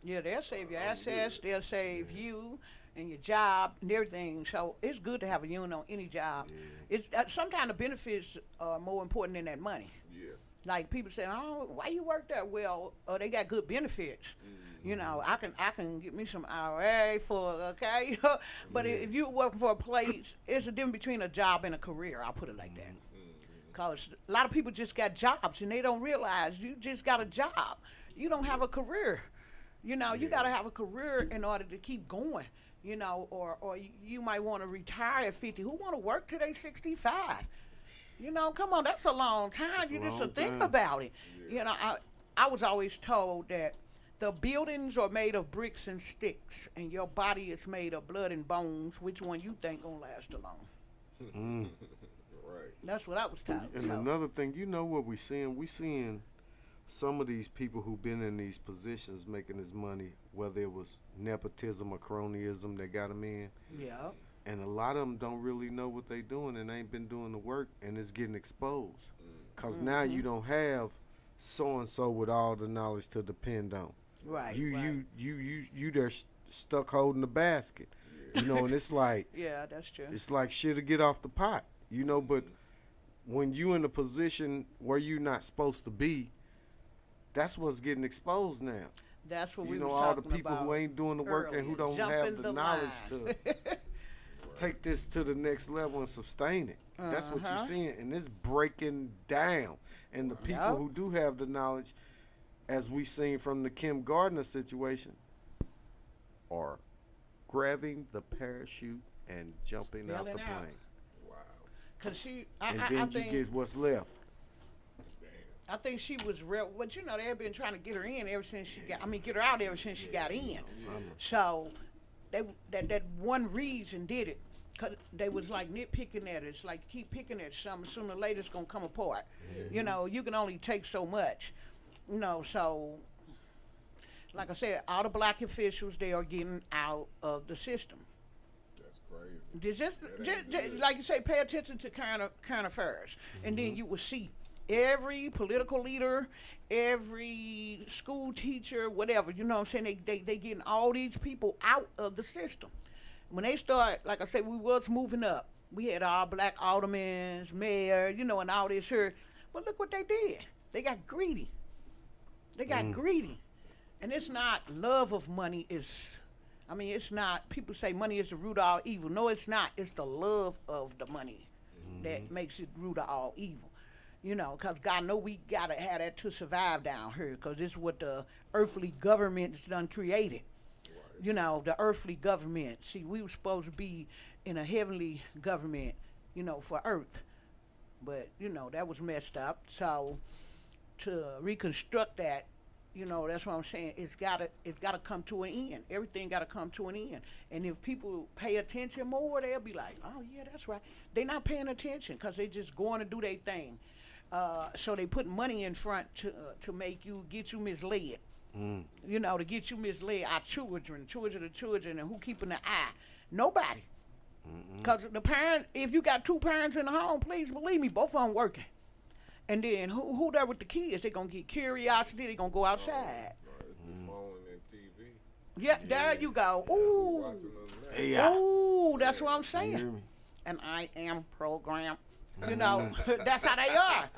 yeah, they'll save your assets. They'll save you and your job and everything. So it's good to have a union on any job. It's sometimes the benefits are more important than that money. Yeah. Like people say, "Oh, why you work there?" Well, they got good benefits. You know, I can get me some IRA okay. But if you're working for a place, it's a difference between a job and a career. I'll put it like that. Because a lot of people just got jobs and they don't realize you just got a job. You don't have a career. You know, you got to have a career in order to keep going. You know, or you might want to retire at 50. Who want to work till they 65? You know, come on, that's a long time. That's You a just long think time. about it. Yeah. You know, I was always told that the buildings are made of bricks and sticks, and your body is made of blood and bones. Which one you think gonna last the long? Right. That's what I was taught. And another thing, you know what we seeing? We seeing some of these people who've been in these positions making this money, whether it was nepotism or cronyism that got them in. Yeah. And a lot of them don't really know what they doing and ain't been doing the work, and it's getting exposed. Because now you don't have so-and-so with all the knowledge to depend on. Right. You there stuck holding the basket. You know, and it's like, yeah, that's true. it's like shit to get off the pot, you know, but when you in a position where you're not supposed to be, that's what's getting exposed now. That's what you we know, was all the talking people about who ain't doing the work and who don't Jumping have the knowledge line. to take this to the next level and sustain it. That's what you're seeing, and it's breaking down. And the people who do have the knowledge, as we seen from the Kim Gardner situation, are grabbing the parachute and jumping out the Bailing out. plane. Wow. Cause she, And I then think, you get what's left. I think she was real, but you know they've been trying to get her in ever since she got. I mean, get her out ever since she got in. So, that one reason did it, cause they was like nitpicking at it. It's like keep picking at something. Sooner or later it's gonna come apart. You know, you can only take so much. You know, so like I said, all the black officials they are getting out of the system. That's crazy. Just like you say, pay attention to current affairs, and then you will see every political leader, every school teacher, whatever. You know what I'm saying? They getting all these people out of the system. When they start, like I said, we was moving up. We had all black aldermen, mayor, you know, and all this here. But look what they did. They got greedy. They got greedy. And it's not love of money. It's not, people say money is the root of all evil. No, it's not. It's the love of the money that makes it root of all evil. You know, because God know we got to have that to survive down here, because this is what the earthly government has done created. Right. You know, the earthly government. See, we were supposed to be in a heavenly government, you know, for earth. But, you know, that was messed up. So to reconstruct that, you know, that's what I'm saying. It's gotta come to an end. Everything gotta come to an end. And if people pay attention more, they'll be like, oh yeah, that's right. They're not paying attention because they just going to do their thing. So they put money in front to get you misled. You know, to get you misled. Our children, and who keeping the eye? Nobody. Because the parent, if you got two parents in the home, please believe me, both of them working. And then who there with the kids? They gonna get curiosity. They gonna go outside. Phone and TV. Yeah, there you go. Ooh, ooh, that's what I'm saying. And I am programmed. You know, that's how they are.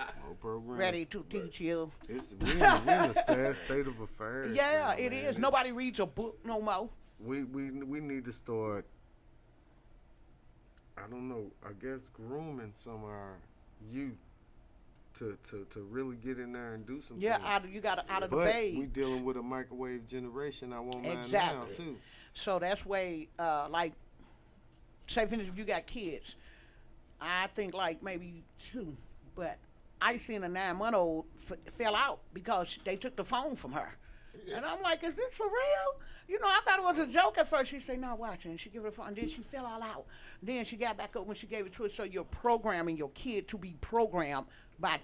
Ready to teach you. We're in a sad state of affairs. Yeah, now, it man. is. Nobody reads a book no more. We need to start, I don't know, I guess grooming some of our youth to really get in there and do some things. You got out of the But babe. we dealing with a microwave generation. I want mine Exactly. now too. So that's way, like, say for instance, if you got kids, I think like maybe 2, but I seen a 9-month-old fell out because they took the phone from her. Yeah. And I'm like, is this for real? You know, I thought it was a joke at first. She said, no, watch it. And she gave her the phone. And then she fell all out. Then she got back up when she gave it to her. So you're programming your kid to be programmed by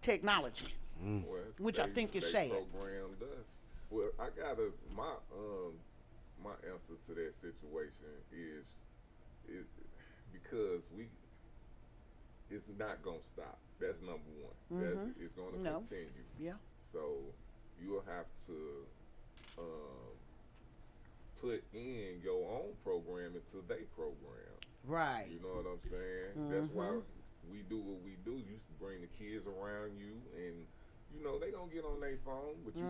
technology, Well, which I think is sad. Programmed us. Well, I got my answer to that situation is because it's not gonna stop. That's number one. It's gonna continue. Yeah. So you'll have to put in your own program into their program. Right. You know what I'm saying? That's why we do what we do. You bring the kids around you, and you know they gonna get on their phone, but you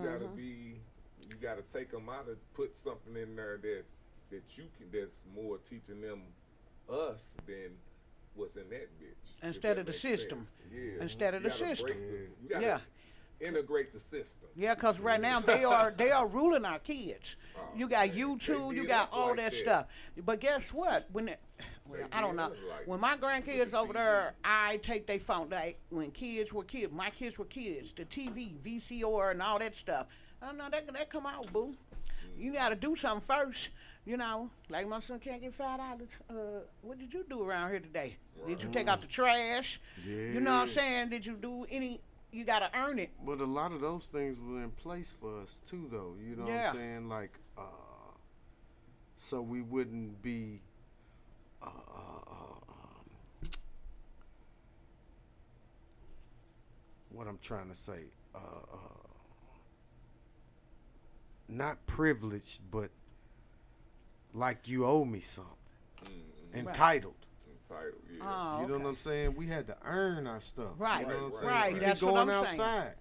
gotta take them out and put something in there that's more teaching them us than what's in that bitch. Instead of the system. Yeah. Instead of the system. You gotta integrate the system. Yeah, because right now they are ruling our kids. You got YouTube, you got all that stuff. But guess what? Well, I don't know. When my grandkids over there, I take their phone. Like when kids were kids, my kids were kids. The TV, VCR, and all that stuff. I know that come out, boo. You got to do something first. You know, like my son can't get $5. What did you do around here today? Did you take out the trash? Yeah. You know what I'm saying? Did you do any? You got to earn it. But a lot of those things were in place for us too, though. You know what I'm saying? Like, so we wouldn't be. What I'm trying to say, not privileged, but like you owe me something. Entitled. Entitled, yeah. Oh, you know what I'm saying? We had to earn our stuff. Right, You know what I'm saying? right. You That's going what I'm outside. saying.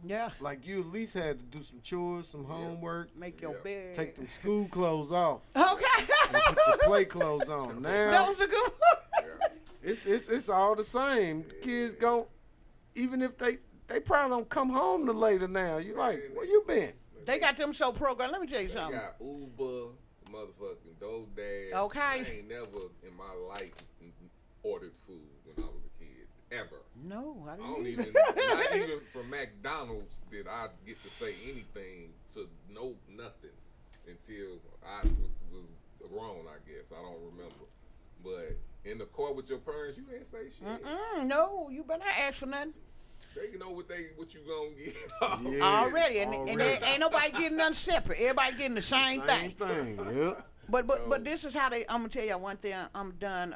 Yeah. Like you at least had to do some chores, some homework. Make your bed. Take them school clothes off. Okay. And put your play clothes on. Now That was a good one. it's all the same. Kids gon' even if they probably don't come home till later now. You like, where you been? They got them so programmed. Let me tell you something. They got Uber, motherfucking DoorDash. Okay. I ain't never in my life ordered food when I was a kid, ever. No, I don't didn't even, not even from McDonald's did I get to say anything to nothing until I was grown, I guess. I don't remember. But in the car with your parents, you ain't say shit. No, you better not ask for nothing. They know what you gonna get. Already, and there ain't nobody getting nothing separate. Everybody getting the same thing. Yep. But this is how they. I'm gonna tell you one thing. I'm done.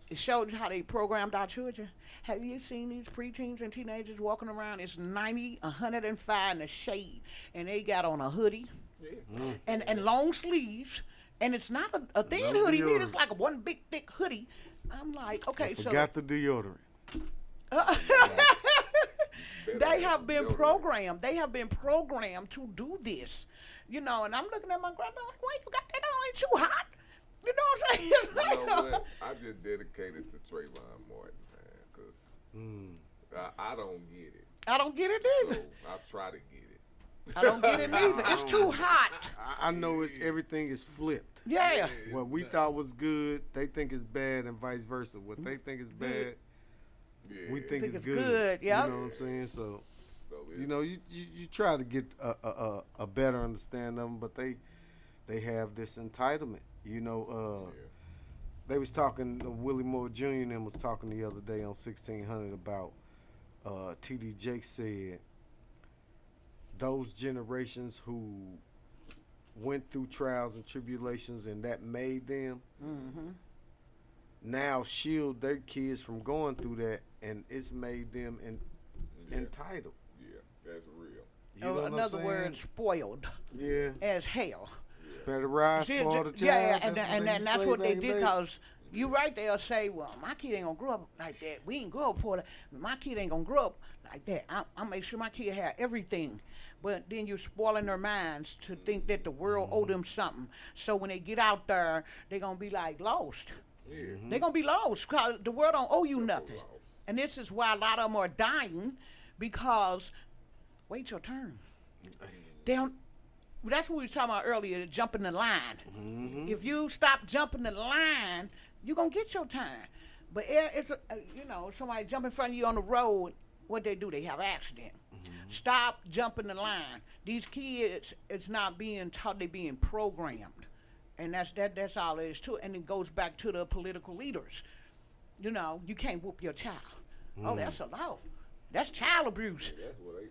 It showed how they programmed our children. Have you seen these preteens and teenagers walking around? It's 90, 105 in the shade, and they got on a hoodie, and long sleeves, and it's not a thin hoodie. Neither. It's like one big thick hoodie. I'm like, okay, Forgot the deodorant. They have been programmed. They have been programmed to do this, you know. And I'm looking at my grandma like, "Why you got that on? Ain't you hot?" You know what I'm saying? It's like, you know what? I just dedicated to Trayvon Martin, man, because I don't get it. I don't get it either. So I try to get it. I don't get it either. It's too hot. I know everything is flipped. Yeah. What we thought was good, they think is bad, and vice versa. What they think is bad, we think is good. Yeah. You know what I'm saying? So you know, you try to get a better understanding of them, but they have this entitlement. You know, they was talking. Willie Moore Jr. and them was talking the other day on 1600 about T.D. Jakes said those generations who went through trials and tribulations and that made them now shield their kids from going through that, and it's made them entitled. Yeah, that's real. You know in other words, spoiled. Yeah. As hell. It's better rise for the child. Yeah, and that's what they did, because you right, they'll say, well, my kid ain't gonna grow up like that. We ain't grow up poor. My kid ain't gonna grow up like that. I'll make sure my kid have everything. But then you're spoiling their minds to think that the world owe them something. So when they get out there, they're gonna be like lost. They're gonna be lost because the world don't owe you nothing. And this is why a lot of them are dying, because wait your turn. They don't. That's what we were talking about earlier, jumping the line. If you stop jumping the line, you're going to get your time. But it's, you know, somebody jump in front of you on the road, what they do, they have an accident. Stop jumping the line. These kids, it's not being taught, they're being programmed. And that's all it is to it. And it goes back to the political leaders. You know, you can't whoop your child. Oh, that's a law. That's child abuse.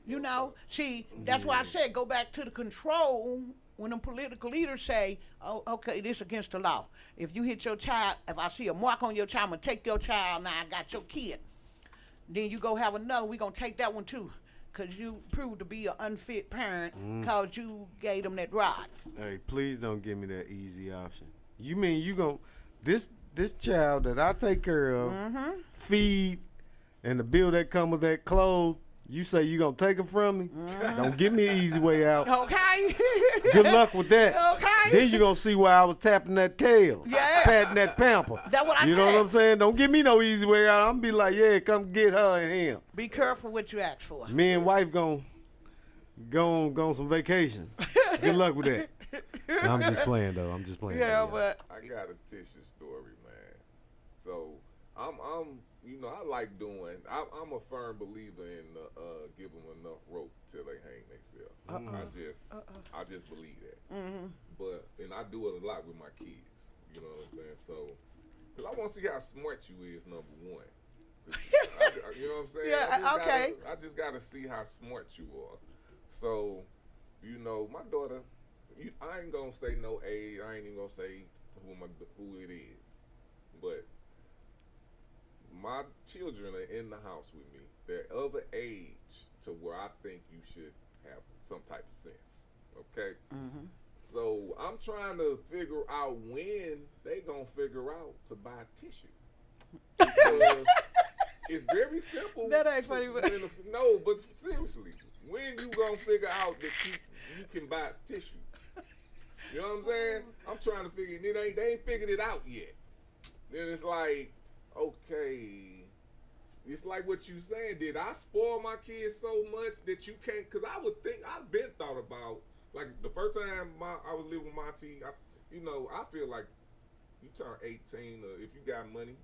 You know, see, that's why I said go back to the control when them political leaders say, oh, okay, this against the law. If you hit your child, if I see a mark on your child, I'm going to take your child, now I got your kid. Then you go have another, we're going to take that one too, because you proved to be an unfit parent because you gave them that rod. Hey, please don't give me that easy option. You mean you going to, this child that I take care of, feed, and the bill that come with that clothes, you say you gonna take it from me? Don't give me an easy way out. Okay. Good luck with that. Okay. Then you gonna see why I was tapping that tail, patting that pamper. That's what I said. You know what I'm saying? Don't give me no easy way out. I'm gonna be like, yeah, come get her and him. Be careful what you ask for. Me and wife gonna go on some vacations. Good luck with that. I'm just playing though. I'm just playing. Yeah, but I got a tissue story, man. So I'm I like doing. I'm a firm believer in give them enough rope till they hang themselves. I just believe that. But and I do it a lot with my kids. You know what I'm saying? So, cause I want to see how smart you is, number one. You know what I'm saying? Yeah. Okay. I just gotta see how smart you are. So, my daughter. I ain't gonna say no age. I ain't even gonna say who it is. But my children are in the house with me. They're of an age to where I think you should have some type of sense. Okay? So I'm trying to figure out when they gonna figure out to buy tissue. Because it's very simple. That ain't funny. No, but seriously, when you gonna figure out that you can buy tissue? You know what I'm saying? I'm trying to figure it. They ain't figured it out yet. Then it's like, okay, it's like what you saying. Did I spoil my kids so much that you can't? Because I would think I've been thought about. Like the first time I was living with my T, I feel like you turn 18 or if you got money,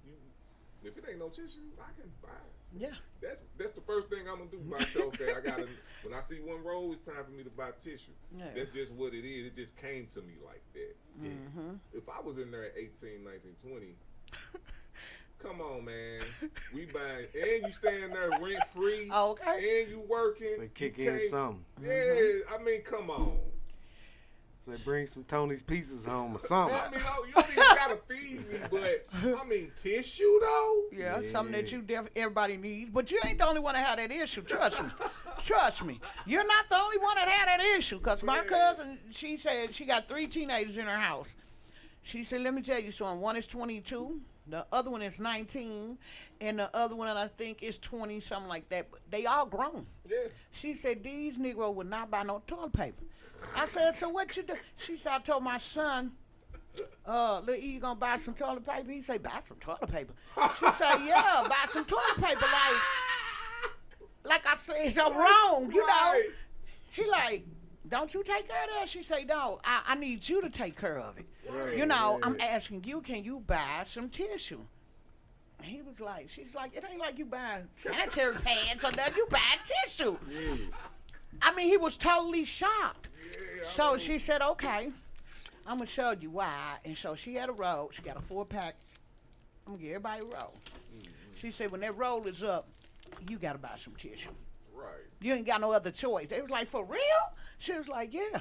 if it ain't no tissue, I can buy it. Yeah. That's the first thing I'm gonna do. Okay, when I see one roll, it's time for me to buy tissue. Yeah. That's just what it is. It just came to me like that. Yeah. If I was in there at 18, 19, 20, come on, man. We buying, and you staying there rent free. Okay. And you working. So kick in something. Yeah, I mean, come on. So bring some Tony's pieces home or something. I mean, you don't even gotta feed me, but I mean, tissue though. Yeah, something that everybody needs. But you ain't the only one that had that issue. Trust me. Trust me. You're not the only one that had that issue. Cause my cousin, she said she got 3 teenagers in her house. She said, let me tell you something. One is 22. The other one is 19, and the other one I think is 20, something like that. But they all grown. Yeah. She said these Negroes would not buy no toilet paper. I said, so what you do? She said, I told my son, look, you gonna buy some toilet paper? He said, buy some toilet paper. She said, yeah, buy some toilet paper. Like I said, so wrong, you know. He like, don't you take care of that? She say, no, I need you to take care of it. Right, I'm asking you, can you buy some tissue? He was like, she's like, it ain't like you buy sanitary pads or nothing. You buy tissue. Yeah. I mean, he was totally shocked. Yeah, so she said, okay, I'm going to show you why. And so she had a roll. She got a 4-pack. I'm going to give everybody a roll. She said, when that roll is up, you got to buy some tissue. Right. You ain't got no other choice. They was like, for real? She was like, yeah.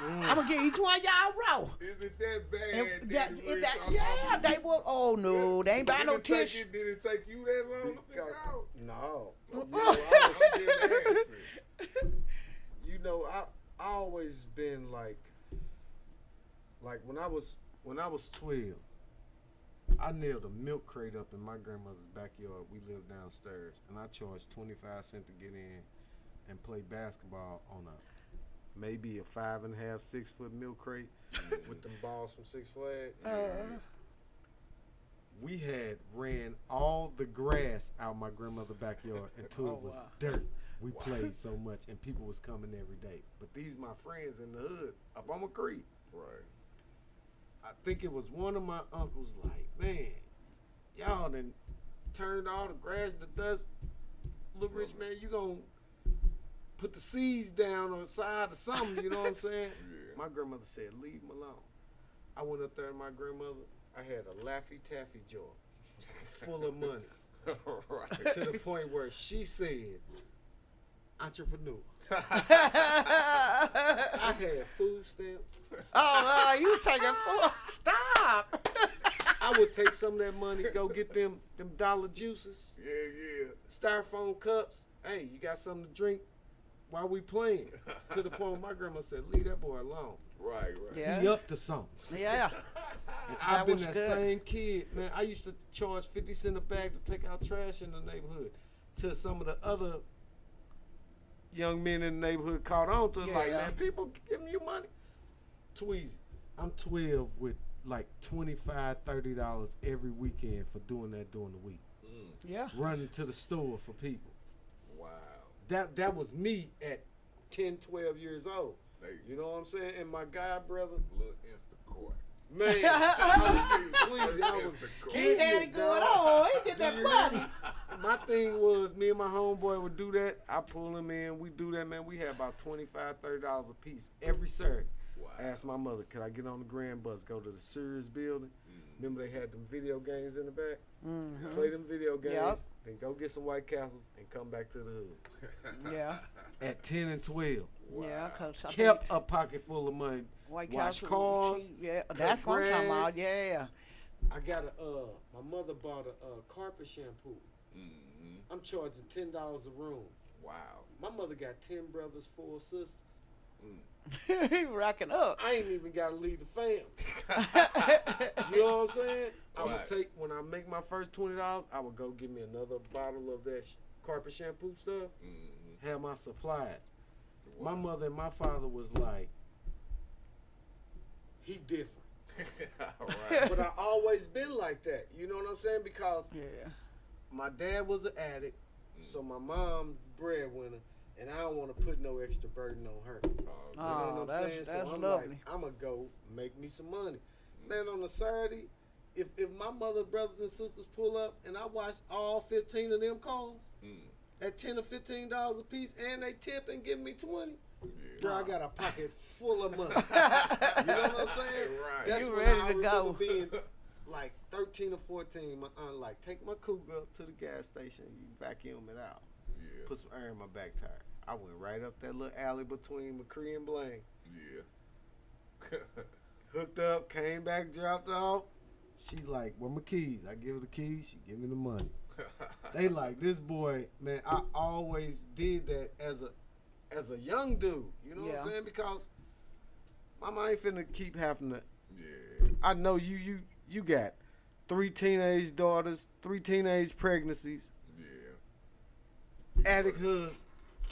I'm going to give each one of y'all a roll. Is it that bad? Yeah, they will. Oh, no. They ain't buy no tissue. Did it take you that long to figure out? No. I always been like when I was 12, I nailed a milk crate up in my grandmother's backyard. We lived downstairs, and I charged 25 cents to get in and play basketball on maybe a 5.5, 6 foot milk crate with them balls from Six Flags. We had ran all the grass out my grandmother's backyard until it was dirt. We played so much, and people was coming every day. But these my friends in the hood up on my creek. Right. I think it was one of my uncles like, man, y'all done turned all the grass to dust. Look, rich man, you gonna put the seeds down on the side or something, you know what I'm saying? Yeah. My grandmother said, leave him alone. I went up there to my grandmother. I had a Laffy Taffy jar full of money. Right. To the point where she said, entrepreneur. I had food stamps. You taking food? Stop. I would take some of that money, go get them dollar juices. Yeah. Styrofoam cups. Hey, you got something to drink while we playing? To the point where my grandma said, leave that boy alone. Right. Yeah. He up to something. Yeah. And I've been that same kid, man. I used to charge 50 cents a bag to take out trash in the neighborhood. To some of the other young men in the neighborhood caught on to it, like, man, people giving you money. Tweezy, I'm 12 with like $25, $30 every weekend for doing that during the week. Yeah. Running to the store for people. Wow. That was me at 10, 12 years old. You know what I'm saying? And my god brother, Little Instacourt. man, I was he had it going on. He get that money. My thing was, me and my homeboy would do that. I pull him in. We do that, man. We had about $25, $30 a piece every Saturday. Wow. I asked my mother, could I get on the Grand Bus, go to the Sears building? Remember they had them video games in the back? Play them video games, then go get some White Castles and come back to the hood. Yeah. At 10 and 12. Wow. Yeah, because kept a pocket full of money. White Watch Castle, cars. yeah, that's what I'm talking about. Yeah. I got my mother bought a carpet shampoo. I'm charging $10 a room. Wow. My mother got 10 brothers, 4 sisters. He racking up. I ain't even got to leave the fam. You know what I'm saying? I would take, when I make my first $20, I would go get me another bottle of that carpet shampoo stuff, have my supplies. Wow. My mother and my father was like, he different. Right. But I always been like that. You know what I'm saying? Because my dad was an addict, so my mom breadwinner, and I don't want to put no extra burden on her. You know what I'm saying? So I'm lovely. like, I'm going to go make me some money. Man, on a Saturday, if my mother, brothers, and sisters pull up and I watch all 15 of them cars at $10 or $15 a piece, and they tip and give me 20, bro, I got a pocket full of money. You know what I'm saying? Right. That's You when ready I to remember go. being like 13 or 14. My aunt like, take my Cougar up to the gas station, you vacuum it out. Put some air in my back tire. I went right up that little alley between McCree and Blaine. Yeah. Hooked up, came back, dropped off. She's like, where my keys? I give her the keys, she give me the money. They like, this boy, man, I always did that as a young dude. You know what I'm saying? Because mama ain't finna keep having to. Yeah. I know you got 3 teenage daughters, 3 teenage pregnancies. Yeah. Addicthood.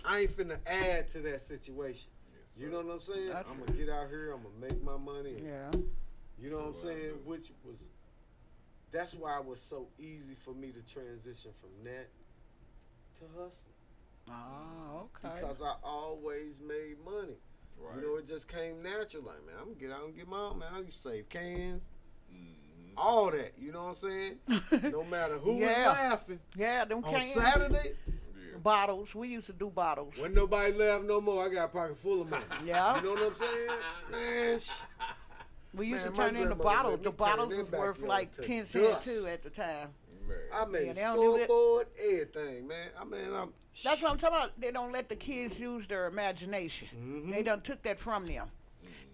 I ain't finna add to that situation. Yes, you know what I'm saying? I'm gonna get out here, I'm gonna make my money. You know what I'm saying? Which was, that's why it was so easy for me to transition from that to hustling. Oh, okay. Because I always made money. Right. You know, it just came natural. Like, man, I'm gonna get out and get my own, man. I used to save cans. All that. You know what I'm saying? No matter who was laughing. Yeah, them on cans. Saturday. Bottles. We used to do bottles. When nobody laugh no more, I got a pocket full of money. Yeah. You know what I'm saying? Man, we used to turn in the bottles. The bottles was worth like 10 cents too at the time. Man. I made scoreboard, everything, man. That's what I'm talking about. They don't let the kids use their imagination. They done took that from them.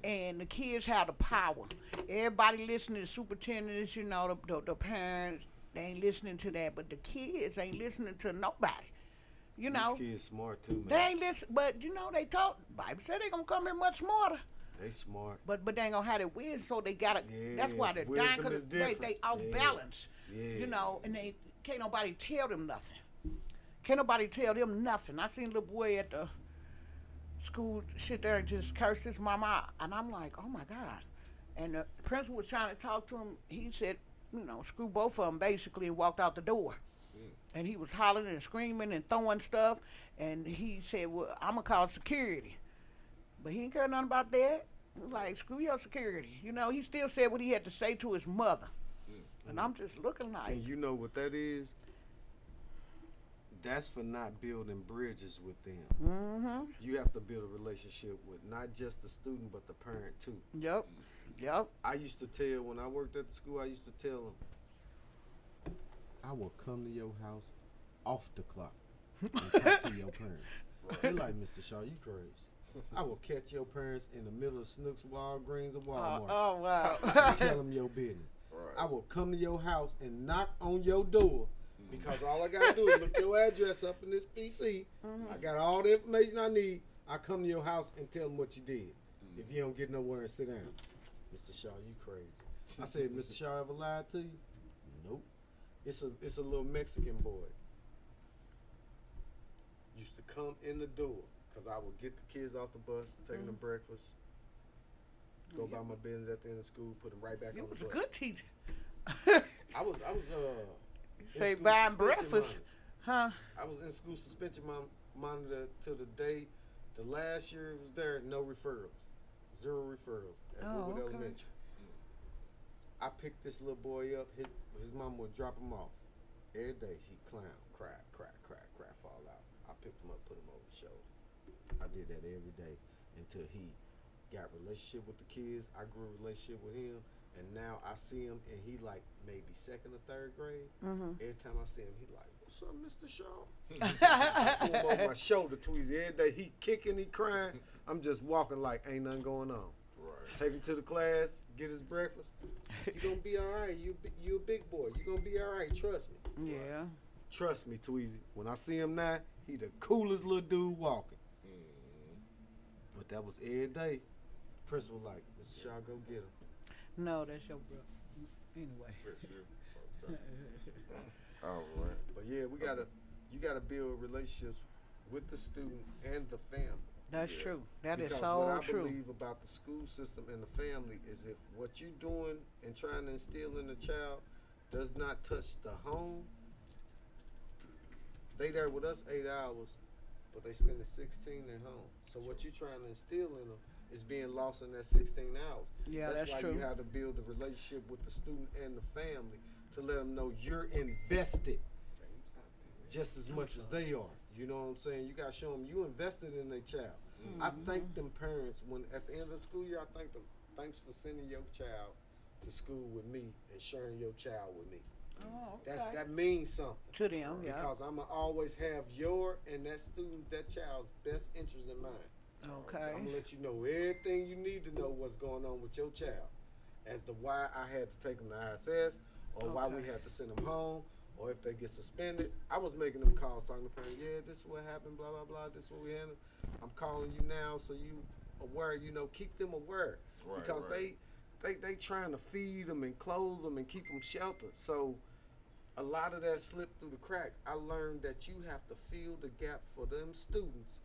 And the kids have the power. Everybody listening to superintendents, you know, the parents, they ain't listening to that. But the kids ain't listening to nobody. You know, these kids smart too, man. They ain't listen, but you know they talk. Bible said they gonna come here much smarter. They smart, but they ain't gonna have that wisdom, so they gotta. That's why they're dying, because they off balance. You know, and they can't nobody tell them nothing. Can't nobody tell them nothing. I seen a little boy at the school sit there and just curse his mama out, and I'm like, oh my God. And the principal was trying to talk to him. He said, you know, screw both of them basically, and walked out the door. And he was hollering and screaming and throwing stuff. And he said, well, I'm going to call security. But he didn't care nothing about that. He was like, screw your security. You know, he still said what he had to say to his mother. And I'm just looking like. And you know what that is? That's for not building bridges with them. You have to build a relationship with not just the student, but the parent too. Yep. I used to tell, when I worked at the school, I used to tell them, I will come to your house off the clock and talk to your parents. They like, Mr. Shaw, you crazy. I will catch your parents in the middle of Snooks, Walgreens, or Walmart. Oh, wow. And tell them your business. I will come to your house and knock on your door, because all I got to do is look your address up in this PC. I got all the information I need. I come to your house and tell them what you did. If you don't get nowhere and sit down. Mr. Shaw, you crazy. I said, Mr. Shaw ever lied to you? Nope. It's a little Mexican boy. Used to come in the door, because I would get the kids off the bus, take them to breakfast, go about my business at the end of school, put them right back on the bus. You was a good teacher. I was say buying breakfast, huh? I was in school suspension monitor till the day The last year it was there, no referrals. 0 referrals at Woodward Elementary. I picked this little boy up. His mom would drop him off. Every day he clown, cry, fall out. I picked him up, put him over the shoulder. I did that every day until he got a relationship with the kids. I grew a relationship with him, and now I see him, and he like maybe 2nd or 3rd grade. Every time I see him, he like, "What's up, Mr. Shaw?" I pull him over my shoulder, Tweezy. Every day he kicking, he crying. I'm just walking like ain't nothing going on. Right. Take him to the class, get his breakfast. You gonna be all right. You a big boy. You gonna be all right. Trust me. Yeah. Right. Trust me, Tweezy. When I see him now, he the coolest little dude walking. But that was every day. Principal like, "Mr. Shaw, go get him." No, that's your brother. Anyway. Okay. All right. But yeah, you gotta build relationships with the student and the family. That's true. That is so because what I true. believe about the school system and the family is if what you're doing and trying to instill in the child does not touch the home, they there with us 8 hours, but they spending 16 at home. So what you're trying to instill in them is being lost in that 16 hours. Yeah, that's why true. you have to build a relationship with the student and the family to let them know you're invested just as much as they are. You know what I'm saying? You got to show them you invested in their child. I thank them parents when at the end of the school year, I thank them. Thanks for sending your child to school with me and sharing your child with me. Oh, okay. That means something to them, yeah. Because I'm going to always have your and that student, that child's best interest in mind. Okay. I'm going to let you know everything you need to know what's going on with your child as to why I had to take them to ISS or why we had to send them home or if they get suspended. I was making them calls talking to parents, yeah, this is what happened, blah, blah, blah, this is what we handled. I'm calling you now so you aware, keep them aware. Right, because they trying to feed them and clothe them and keep them sheltered. So a lot of that slipped through the cracks. I learned that you have to fill the gap for them students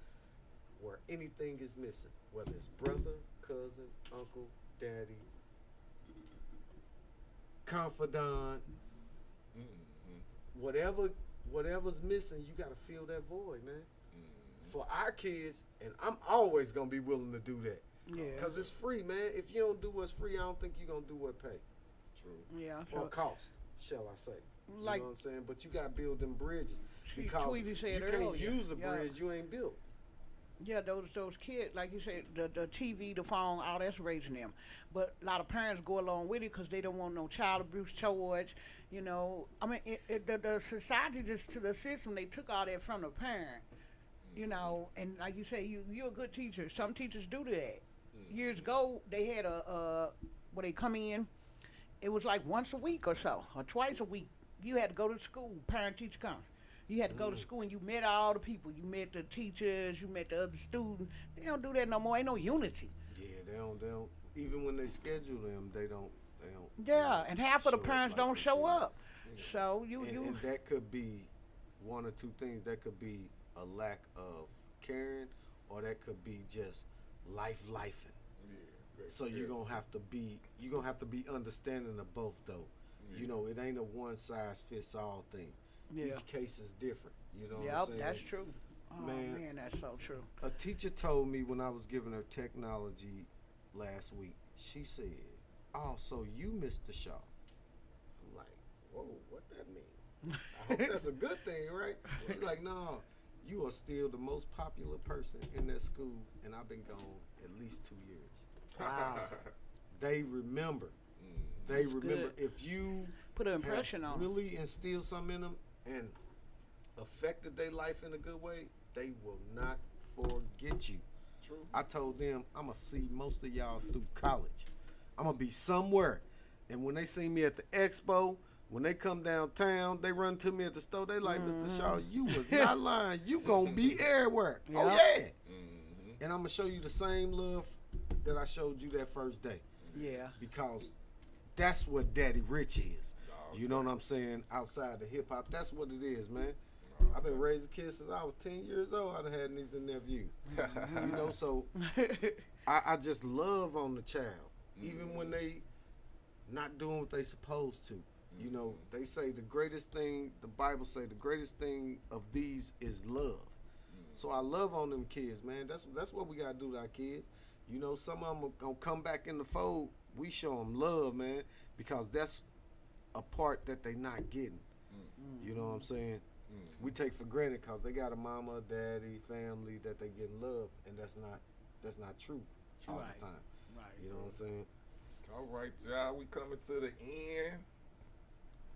where anything is missing, whether it's brother, cousin, uncle, daddy, confidant, whatever's missing, you got to fill that void, man. For our kids, and I'm always going to be willing to do that. Yeah. Because it's free, man. If you don't do what's free, I don't think you're going to do what pay. True. Yeah. Or cost, shall I say. Like, you know what I'm saying? But you got to build them bridges. Because Tweety said you can't earlier, use a bridge you ain't built. Yeah, those kids, like you said, the TV, the phone, all that's raising them. But a lot of parents go along with it because they don't want no child abuse charge. I mean, the society just to the system, they took all that from the parent. And like you say, you're a good teacher. Some teachers do that. Years ago, they had where they come in. It was like once a week or so, or twice a week. You had to go to school, parent-teacher conference. You had to go to school and you met all the people. You met the teachers, you met the other students. They don't do that no more. Ain't no unity. Yeah, they don't. Even when they schedule them, they don't. Yeah, and half of the parents don't show up. Yeah. So and that could be one or two things. That could be a lack of caring, or that could be just lifing. Yeah. So you're gonna have to be understanding of both though. Yeah. It ain't a one size fits all thing. Yeah. Each case is different. You know what I'm saying? That's true. Oh, man, that's so true. A teacher told me when I was giving her technology last week, she said, "Oh, so you Mr. Shaw." I'm like, whoa, what that mean? I hope that's a good thing, right? She's like, "No, you are still the most popular person in that school, and I've been gone at least 2 years." Wow. They remember. They That's remember. good. If you put an impression on really instill something in them and affected their life in a good way, they will not forget you. True. I told them I'm gonna see most of y'all through college. I'm gonna be somewhere, and when they see me at the expo, when they come downtown, they run to me at the store. They like, "Mr. Shaw, you was not lying. You gonna be everywhere." Yep. Oh yeah. And I'm gonna show you the same love that I showed you that first day. Yeah. Because that's what Daddy Rich is. You know what I'm saying? Outside the hip hop, that's what it is, man. I've been raising kids since I was 10 years old. I done had niece and nephew. So I just love on the child, even when they not doing what they supposed to. They say the greatest thing, the Bible say the greatest thing of these is love. So I love on them kids, man. That's what we gotta do to our kids. You know, some of them are gonna come back in the fold. We show them love, man, because that's a part that they not getting. You know what I'm saying? We take for granted because they got a mama, daddy, family that they getting love, and that's not true all the time. Right. You know what I'm saying? All right, y'all. We coming to the end.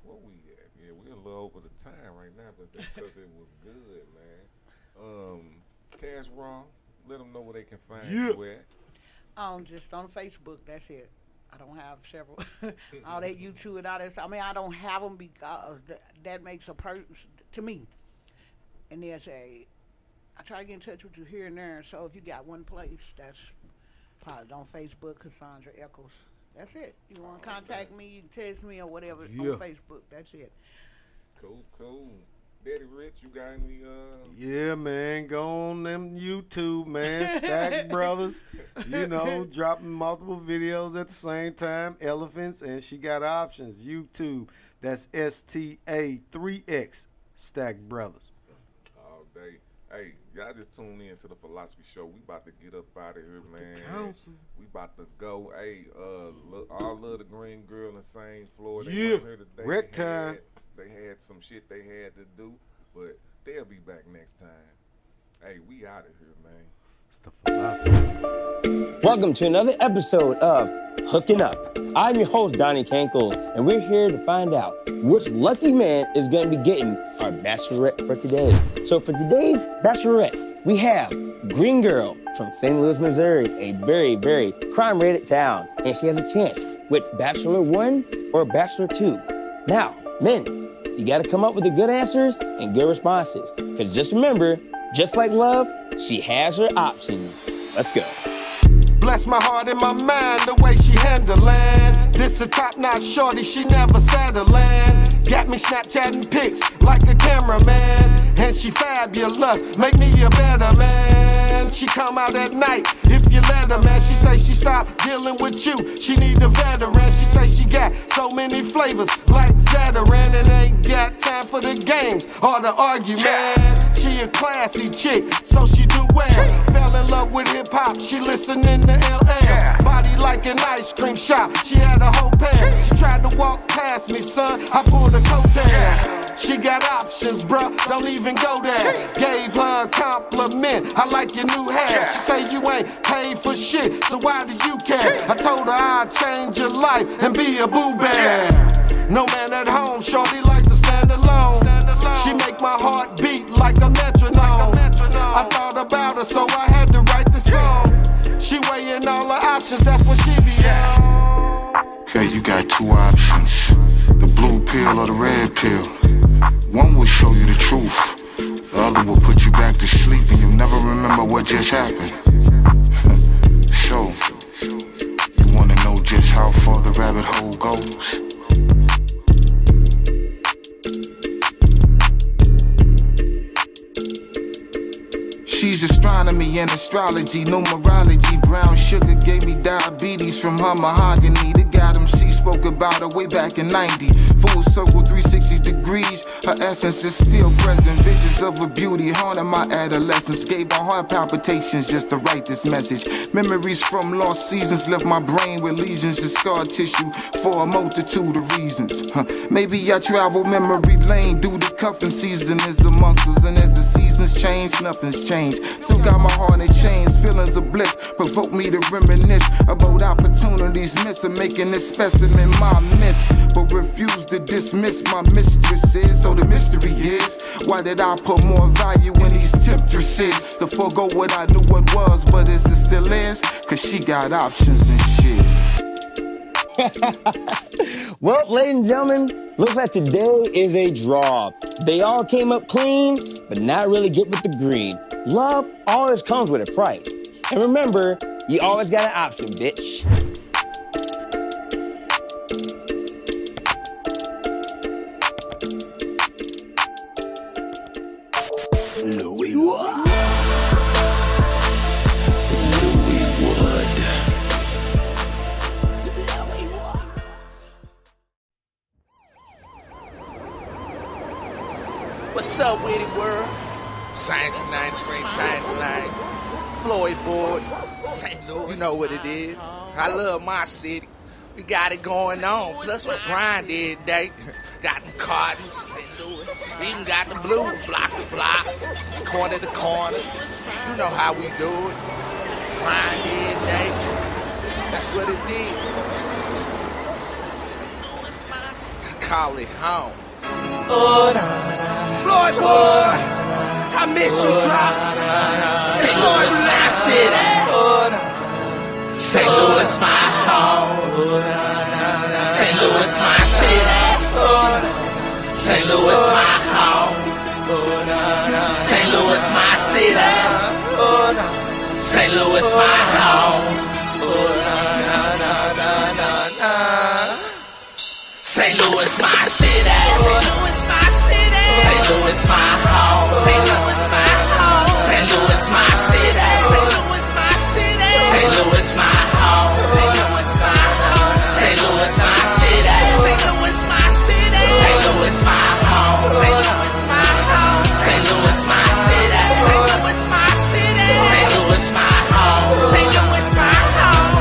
Where we at? Yeah, we're a little over the time right now, but that's because it was good, man. Cash Wrong, let them know where they can find you at. Just on Facebook, that's it. I don't have several, all that YouTube and all that stuff. I mean, I don't have them because that makes a person, to me. And I try to get in touch with you here and there. So if you got one place, that's probably on Facebook, Cassandra Eccles. That's it. You want to contact me, you can text me or whatever on Facebook. That's it. Cool. Daddy Rich, you got any? Yeah, man. Go on them YouTube, man. Stack Brothers. You know, dropping multiple videos at the same time. Elephants, and she got options. YouTube. That's STA3X. Stack Brothers. All day. Hey, y'all just tune in to the Philosophy Show. We about to get up out of here, man. We about to go. Hey, all love the green girl in the same floor. They weren't here today. Rec time. They had some shit they had to do, but they'll be back next time. Hey, we out of here, man. It's the Philosophy. Welcome to another episode of Hooking Up. I'm your host, Donnie Cankle, and we're here to find out which lucky man is going to be getting our bachelorette for today. So for today's bachelorette, we have Green Girl from St. Louis, Missouri, a very, very crime-rated town, and she has a chance with Bachelor 1 or Bachelor 2. Now, men, you gotta come up with the good answers and good responses. Because just remember, just like love, she has her options. Let's go. Bless my heart and my mind, the way she handlin'. This a top-notch shorty, she never settlin'. Got me Snapchatting pics like a cameraman. And she fabulous, make me a better man. She come out at night, if you let her, man. She say she stopped dealing with you, she need a veteran. She say she got so many flavors like Zataran, and ain't got time for the games or the argument. She a classy chick, so she do well. Fell in love with hip-hop, she listening to LL. Body like an ice cream shop, she had a whole pan. She tried to walk past me, son, I pulled a coattail. She got options, bruh, don't even go there. Gave her a compliment, I like your new hair. She say you ain't paid for shit, so why do you care? I told her I'd change your life and be a boo bear. No man at home, shorty like to stand alone. She make my heart beat like a metronome. I thought about her, so I had to write the song. She weighing all her options, that's what she be on. Okay, you got two options, the blue pill or the red pill. One will show you the truth, the other will put you back to sleep and you'll never remember what just happened. So, you wanna know just how far the rabbit hole goes? She's astronomy and astrology, numerology. Brown sugar gave me diabetes from her mahogany. The God MC spoke about her way back in 90. Full circle 360 degrees, her essence is still present. Visions of her beauty haunted my adolescence. Gave my heart palpitations just to write this message. Memories from lost seasons left my brain with lesions and scar tissue for a multitude of reasons. Maybe I travel memory lane due to cuffing season is amongst us. And as the seasons change, nothing's changed. Still got my heart in chains, feelings of bliss provoke me to reminisce about opportunities missing, making this specimen my miss, but refuse to dismiss my mistresses. So the mystery is, why did I put more value in these temptresses? To forego what I knew what was, but is it still is? Cause she got options and shit. Well, ladies and gentlemen, looks like today is a draw. They all came up clean, but not really get with the green. Love always comes with a price. And remember, you always got an option, bitch. Louis Wood. What's up, Witty World? Science and 93 Pipeline. Floyd Board. St. Louis. You know what it is. I love my city. We got it going on. Plus we grind every day. Got them cartons. Even got the blue. Block to block. Corner to corner. You know how we do it. Grind every day. That's what it is. I call it home. Floyd Boy, I miss you drop. St. Louis, my city. St. Louis, my home. St. Louis, my city. St. Louis, my home. St. Louis, my city. St. Louis, my home. St. Louis, my city. St. Louis, my city. St. Louis, my home. St. Louis, my home. St. Louis, my city. St. Louis, my city. St. Louis, my home. St. Louis, my home. St. Louis, my city. St. Louis, my city. St. Louis, my home. St. Louis, my home. St. Louis, my city. St. Louis, my city. St. Louis, my home. St. Louis, my home.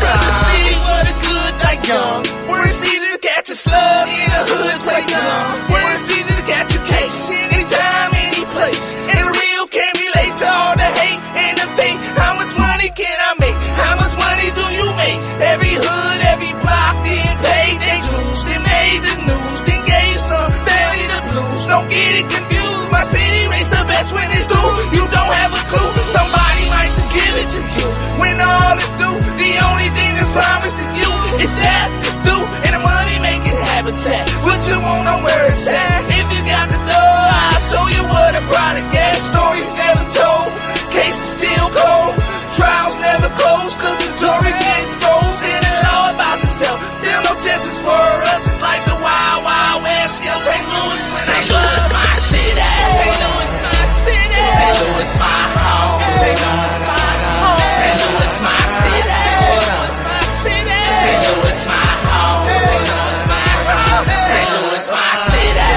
From the city where the good die young. Where it's easy to catch a slug in a hood play dumb. Where it's easy to catch a case anytime, any place. And the real can't relate to all the hate and the fake. How much money can I make? How much money do you make? Every hood, every block didn't pay their dues. They made the news, then gave some family the blues. Don't get it confused. My city rates the best when it's due. You don't have a clue. Somebody might just give it to you. When all is due, the only thing that's promised to you is that it's due. And the money making habitat. What you want on where it's at. If you got the dough, I'll show you what a product is. Stories never told, cases still cold. Trials never close, cause the jury gets froze. And the law about itself. Still no justice for us. It's like the Wild Wild West. Yeah, St. Louis, St. Louis, my city. St. Louis, my city. St. Louis, my home. St. Louis, my home. St. Louis, my city. St. Louis, my city. St. Louis, my home. St. Louis, my home. St. Louis, my city.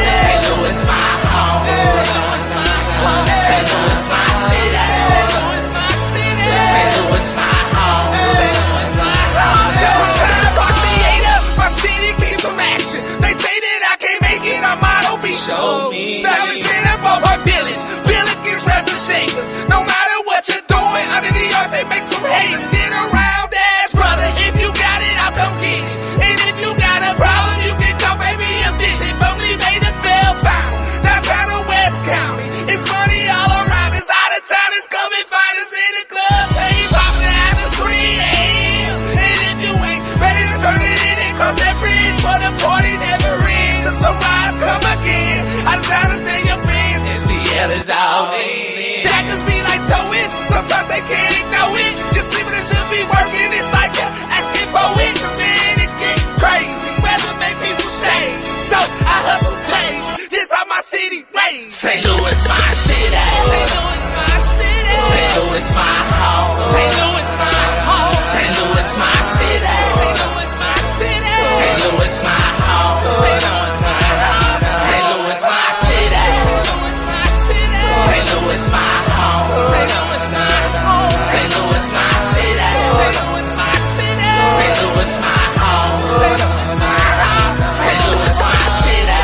St. Louis, my home. St. Louis, my home. St. Louis, my city. St. Louis, my city. St. Louis, my home. St. Louis, my home. Showtime, Barcelona, my city needs some action. They say that I can't make it, I might be show me. Savage in up off our village. Billikens, rappers, shakers. No matter what you're doing, under the yards they make some haters. Get around, ass brother. If you got it, I'll come get it. And if you got a problem, you can come pay me a visit. Family made a bell found. Downtown of West County. It's money all around us. Out of town is coming find us in the club. Hey, poppin' after 3 a.m. And if you ain't ready to turn it in and cross that bridge, for the party never ends. Till sunrise come again. Out of town is in your friends. And CL is all in. Jackers be like towies. Sometimes they can't ignore it. You're sleeping and should be working. It's like you're asking for it. Cause man, it get crazy. Weather make people shame. So I hustle daily. This how my city raised. St. Louis, my city. St. Louis, my city. St. Louis, my home. St. Louis, my home. St. Louis, my city. St. Louis, my city. St. Louis, my home. St. Louis, my home. St. Louis, my city. St. Louis, my city. St. Louis, my home. St. Louis, my home. St. Louis, my city. St. Louis, my city. St. Louis, my home. St. Louis, my home. St. Louis, my city.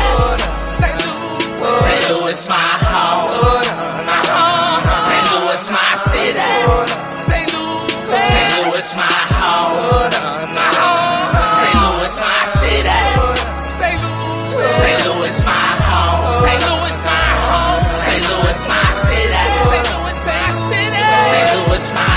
St. Louis, my home. My home. St. Louis, my city. St. Louis, my home. My home. St. Louis, my city. St. Louis, my home. St. Louis, my home. St. Louis, my city. St. Louis, my city. St. Louis, my